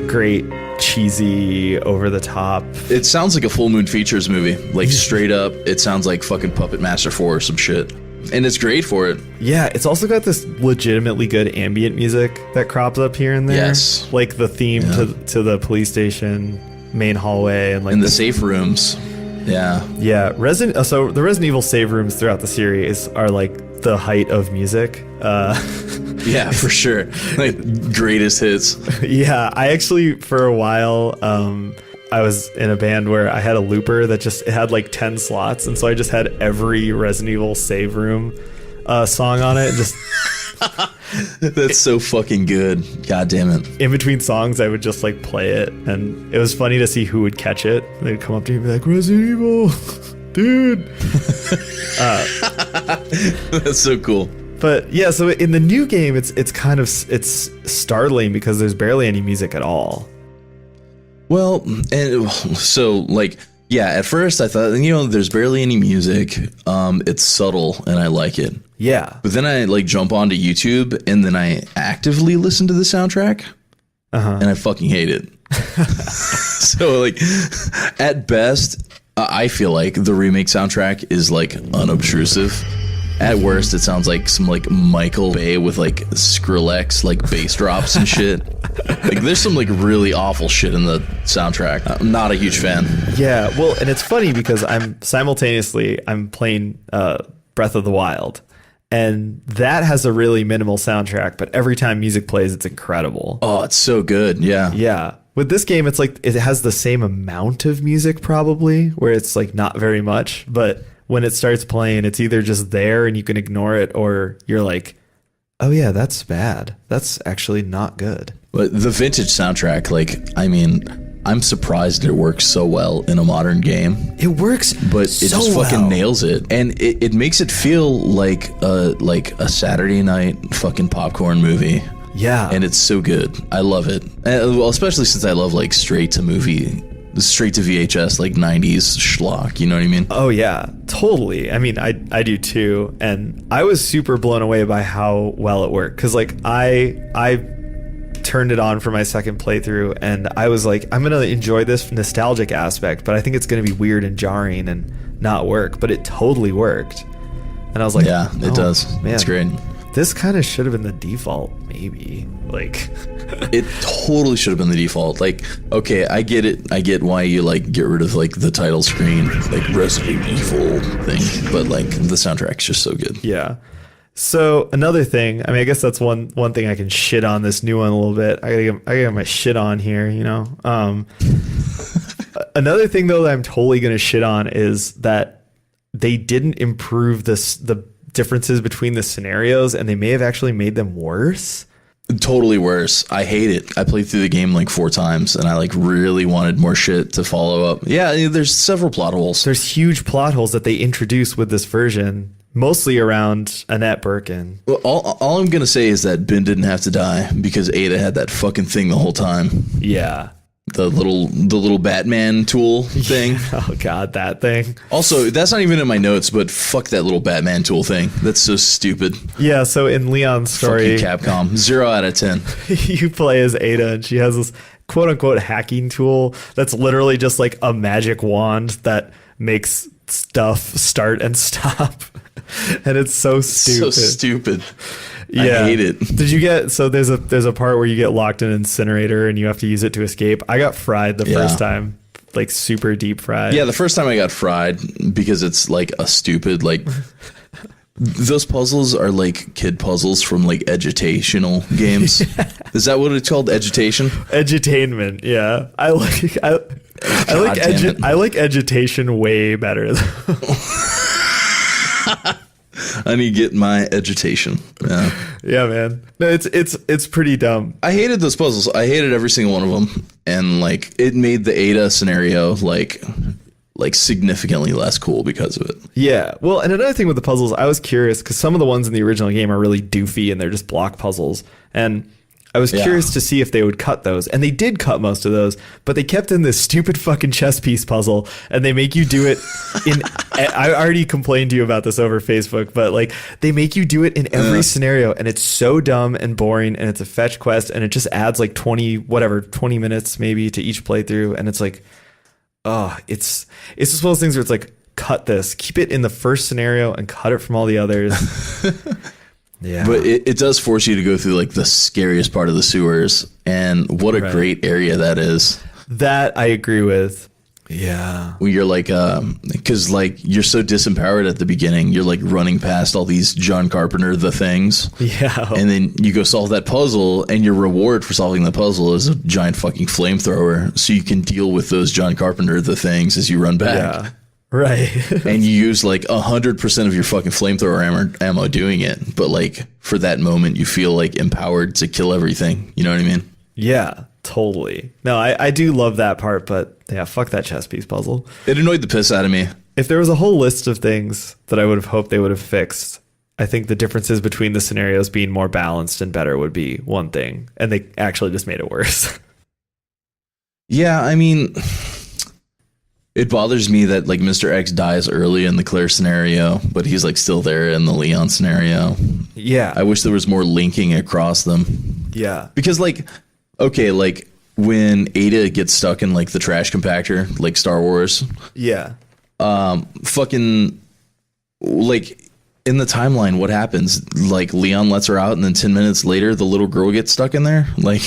great, cheesy, over the top. It sounds like a Full Moon Features movie, like straight up. It sounds like fucking Puppet Master 4 or some shit. And it's great for it. Yeah, it's also got this legitimately good ambient music that crops up here and there. Yes. Like the theme to the police station, main hallway, and like in the safe rooms. Yeah. Yeah. So the Resident Evil save rooms throughout the series are like the height of music. Yeah, for sure. Like greatest hits. Yeah. I actually, for a while, I was in a band where I had a looper that it had like 10 slots. And so I just had every Resident Evil save room song on it. Just That's so fucking good. God damn it. In between songs, I would just like play it. And it was funny to see who would catch it. They'd come up to me and be like, Resident Evil, dude. That's so cool. But yeah, so in the new game, it's startling because there's barely any music at all. Well, and so like, yeah, at first I thought, there's barely any music. It's subtle and I like it. Yeah. But then I like jump onto YouTube and then I actively listen to the soundtrack and I fucking hate it. So like at best, I feel like the remake soundtrack is like unobtrusive. At worst, it sounds like some like Michael Bay with like Skrillex like bass drops and shit. Like there's some like really awful shit in the soundtrack. I'm not a huge fan. Yeah, well, and it's funny because I'm playing Breath of the Wild, and that has a really minimal soundtrack, but every time music plays, it's incredible. Oh, it's so good. Yeah. Yeah. With this game, it's like it has the same amount of music probably, where it's like not very much, but when it starts playing, it's either just there and you can ignore it, or you're like, oh yeah, that's bad. That's actually not good. But the vintage soundtrack, like, I mean, I'm surprised it works so well in a modern game. It works, but it so just fucking well. nails it, and it makes it feel like a Saturday night fucking popcorn movie. Yeah, and it's so good. I love it. Well, especially since I love like straight to VHS, like 90s schlock, you know what I mean? Oh yeah, totally. I mean, I do too. And I was super blown away by how well it worked. Cause like I turned it on for my second playthrough and I was like, I'm going to enjoy this nostalgic aspect, but I think it's going to be weird and jarring and not work, but it totally worked. And I was like, yeah, it does. Man. It's great. this kind of should have been the default, maybe. Like, It totally should have been the default. Like, okay, I get it. I get why you like get rid of like the title screen, like Resident Evil thing, but like the soundtrack's just so good. yeah. So another thing, I mean, I guess that's one thing I can shit on this new one a little bit. I gotta get my shit on here, you know. Another thing though that I'm totally gonna shit on is that they didn't improve the differences between the scenarios, and they may have actually made them worse. Totally worse. I hate it. I played through the game like 4 times, and I like really wanted more shit to follow up. Yeah, there's several plot holes. There's huge plot holes that they introduce with this version, mostly around Annette Birkin. Well, all I'm gonna say is that Ben didn't have to die because Ada had that fucking thing the whole time. Yeah. The little Batman tool thing. Oh god, that thing. Also, that's not even in my notes, but fuck that little Batman tool thing. That's so stupid. Yeah, so in Leon's story, Fucking Capcom. 0 out of 10. you play as Ada, and she has this quote unquote hacking tool that's literally just like a magic wand that makes stuff start and stop. And it's so stupid. So stupid. Yeah. I hate it. Did you get, so there's a part where you get locked in an incinerator and you have to use it to escape. I got fried the first time, like super deep fried. Yeah, the first time I got fried because it's like a stupid, like, those puzzles are like kid puzzles from like edutational games. Yeah. Is that what it's called? Edutation? Edutainment, yeah. I like edutation way better though. I need to get my education. Yeah. Yeah, man. No, it's pretty dumb. I hated those puzzles. I hated every single one of them, and like it made the Ada scenario like significantly less cool because of it. Yeah. Well, and another thing with the puzzles, I was curious because some of the ones in the original game are really doofy and they're just block puzzles, and I was curious to see if they would cut those, and they did cut most of those, but they kept in this stupid fucking chess piece puzzle, and they make you do it in. I already complained to you about this over Facebook, but like they make you do it in every scenario, and it's so dumb and boring, and it's a fetch quest, and it just adds like 20 minutes maybe to each playthrough, and it's like, oh, it's just one of those things where it's like, cut this, keep it in the first scenario, and cut it from all the others. Yeah. But it does force you to go through like the scariest part of the sewers, and what a great area that is. That I agree with. Yeah. When you're like, because like you're so disempowered at the beginning, you're like running past all these John Carpenter the things. Yeah. And then you go solve that puzzle, and your reward for solving the puzzle is a giant fucking flamethrower, so you can deal with those John Carpenter the things as you run back. Yeah. Right. And you use like 100% of your fucking flamethrower ammo doing it. But like for that moment, you feel like empowered to kill everything. You know what I mean? Yeah, totally. No, I do love that part, but yeah, fuck that chess piece puzzle. It annoyed the piss out of me. If there was a whole list of things that I would have hoped they would have fixed, I think the differences between the scenarios being more balanced and better would be one thing. And they actually just made it worse. Yeah, I mean, it bothers me that like Mr. X dies early in the Claire scenario, but he's like still there in the Leon scenario. Yeah. I wish there was more linking across them. Yeah. Because like, okay, like when Ada gets stuck in like the trash compactor, like Star Wars. Yeah. Fucking like in the timeline, what happens? Like Leon lets her out, and then 10 minutes later, the little girl gets stuck in there. Like,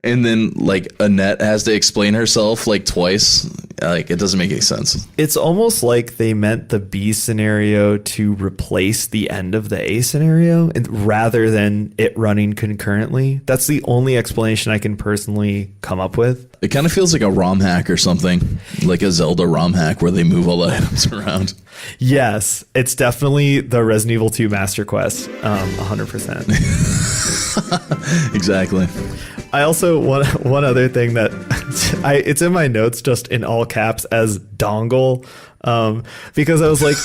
and then like Annette has to explain herself like twice. Like it doesn't make any sense. It's almost like they meant the B scenario to replace the end of the A scenario rather than it running concurrently. That's the only explanation I can personally come up with. It kind of feels like a ROM hack or something, like a Zelda ROM hack where they move all the items around. Yes, it's definitely the Resident Evil 2 Master Quest, 100%. Exactly. I also one other thing that it's in my notes just in all caps as dongle, because I was like,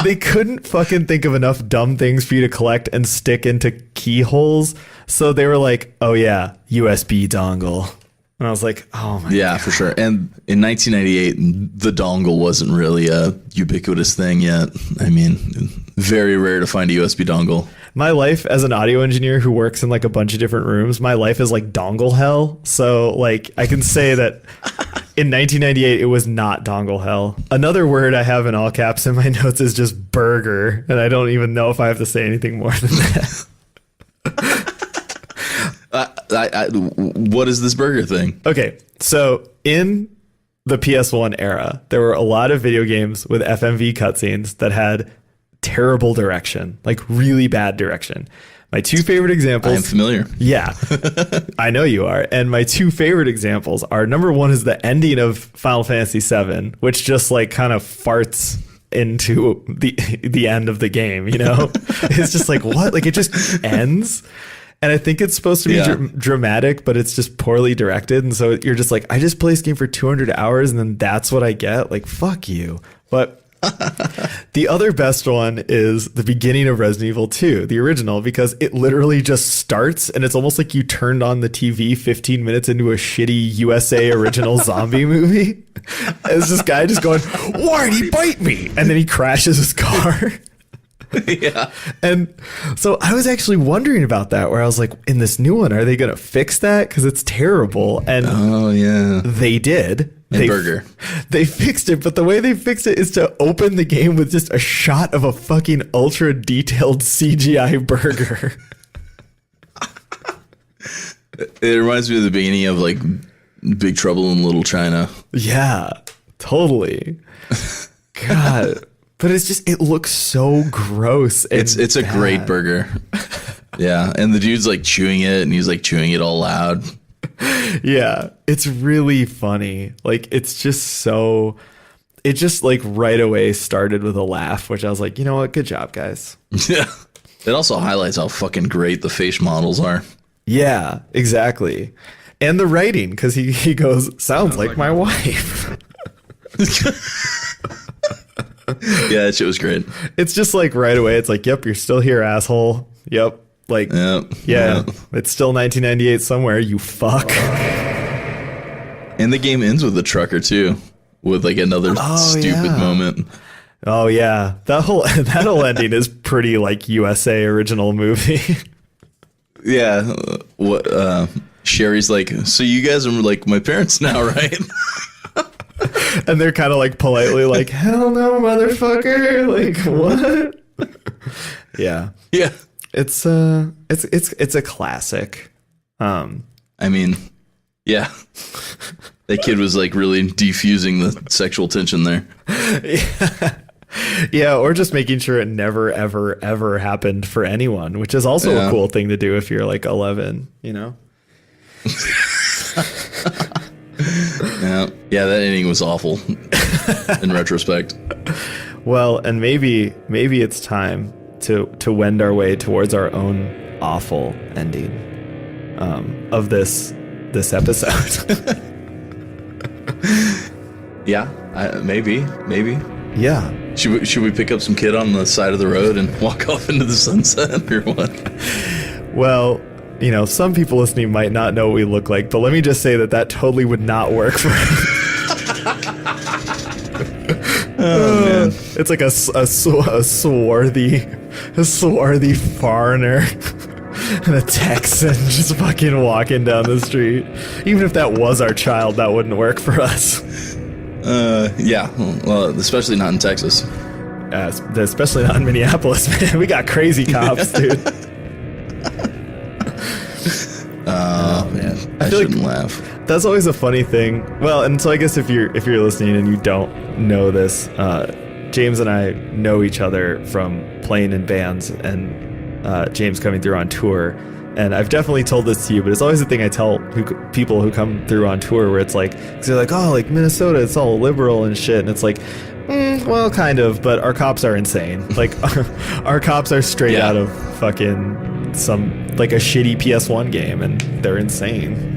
they couldn't fucking think of enough dumb things for you to collect and stick into keyholes, so they were like, oh yeah, USB dongle. And I was like, oh my God. For sure. And in 1998, the dongle wasn't really a ubiquitous thing yet. I mean, very rare to find a USB dongle. My life as an audio engineer who works in like a bunch of different rooms, my life is like dongle hell. So like I can say that In 1998, it was not dongle hell. Another word I have in all caps in my notes is just burger, and I don't even know if I have to say anything more than that. What is this burger thing? Okay, so in the PS1 era, there were a lot of video games with FMV cutscenes that had terrible direction, like really bad direction. My two favorite examples. I am familiar. Yeah, I know you are. And my two favorite examples are, number one is the ending of Final Fantasy VII, which just like kind of farts into the end of the game, you know? It's just like, what? Like it just ends. And I think it's supposed to be dramatic, but it's just poorly directed. And so you're just like, I just play this game for 200 hours and then that's what I get? Like, fuck you. But the other best one is the beginning of Resident Evil 2, the original, because it literally just starts and it's almost like you turned on the TV 15 minutes into a shitty USA original zombie movie. It's this guy just going, why'd he bite me? And then he crashes his car. Yeah. And so I was actually wondering about that, where I was like, in this new one, are they going to fix that? Because it's terrible. And oh, yeah. They did. Burger. They fixed it, but the way they fixed it is to open the game with just a shot of a fucking ultra detailed CGI burger. It reminds me of the beginning of like Big Trouble in Little China. Yeah, totally. God. But it's just, it looks so gross. And it's a great burger. Yeah. And the dude's like chewing it and he's like chewing it all loud. Yeah. It's really funny. Like, it's just so, it just like right away started with a laugh, which I was like, you know what? Good job, guys. Yeah. It also highlights how fucking great the face models are. Yeah, exactly. And the writing, because he goes, sounds like my wife. Yeah, that shit was great. It's just like right away. It's like, yep, you're still here, asshole. Yep. Like, yeah, it's still 1998 somewhere, you fuck. And the game ends with a trucker too, with like another stupid moment. Oh yeah, that whole ending is pretty like USA original movie. Yeah. What? Sherry's like, so you guys are like my parents now, right? And they're kind of like politely like, hell no, motherfucker. Like, what? Yeah. Yeah. It's a classic. I mean, yeah. That kid was like really defusing the sexual tension there. Yeah. Yeah, or just making sure it never, ever, ever happened for anyone, which is also a cool thing to do if you're like 11, you know? Yeah, that ending was awful in retrospect. Well, and maybe it's time to wend our way towards our own awful ending of this episode. Yeah, maybe. Yeah. Should we pick up some kid on the side of the road and walk off into the sunset or what? Well, you know, some people listening might not know what we look like, but let me just say that totally would not work for us. Oh, man. It's like a swarthy foreigner and a Texan just fucking walking down the street. Even if that was our child, that wouldn't work for us. Yeah. Well, especially not in Texas. Especially not in Minneapolis, man. We got crazy cops, dude. Oh, man. I shouldn't laugh. That's always a funny thing. Well, and so I guess if you're listening and you don't know this, James and I know each other from playing in bands and James coming through on tour. And I've definitely told this to you, but it's always the thing I tell people who come through on tour, where it's like, cause they're like, oh, like Minnesota, it's all liberal and shit. And it's like, well, kind of, but our cops are insane. Like our cops are straight out of fucking like a shitty PS1 game, and they're insane.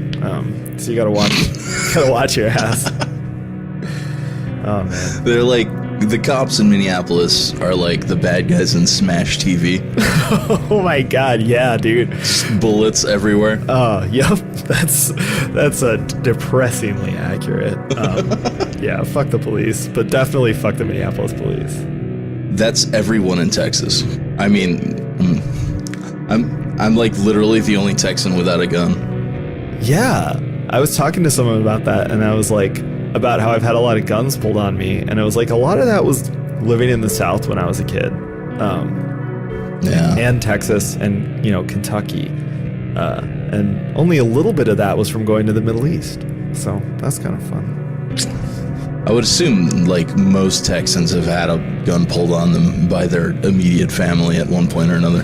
So you gotta watch your ass. Oh man. They're like, the cops in Minneapolis are like the bad guys in Smash TV. Oh my god, yeah, dude. Bullets everywhere. Oh, yep. That's a depressingly accurate. Yeah, fuck the police, but definitely fuck the Minneapolis police. That's everyone in Texas. I mean, I'm like literally the only Texan without a gun. Yeah, I was talking to someone about that, and I was like, about how I've had a lot of guns pulled on me, and it was like a lot of that was living in the South when I was a kid, and Texas and Kentucky, and only a little bit of that was from going to the Middle East. So that's kind of fun. I would assume like most Texans have had a gun pulled on them by their immediate family at one point or another.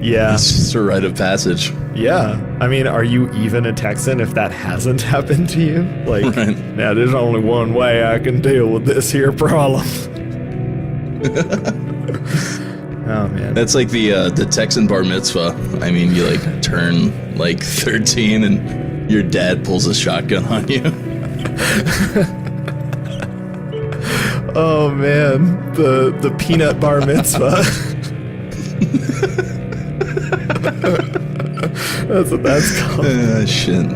Yeah. It's just a rite of passage. Yeah. I mean, are you even a Texan if that hasn't happened to you? Like, Right. now there's only one way I can deal with this here problem. Oh, man. That's like the Texan bar mitzvah. I mean, you like turn like 13 and your dad pulls a shotgun on you. Oh, man. The peanut bar mitzvah. That's what that's called. Shit.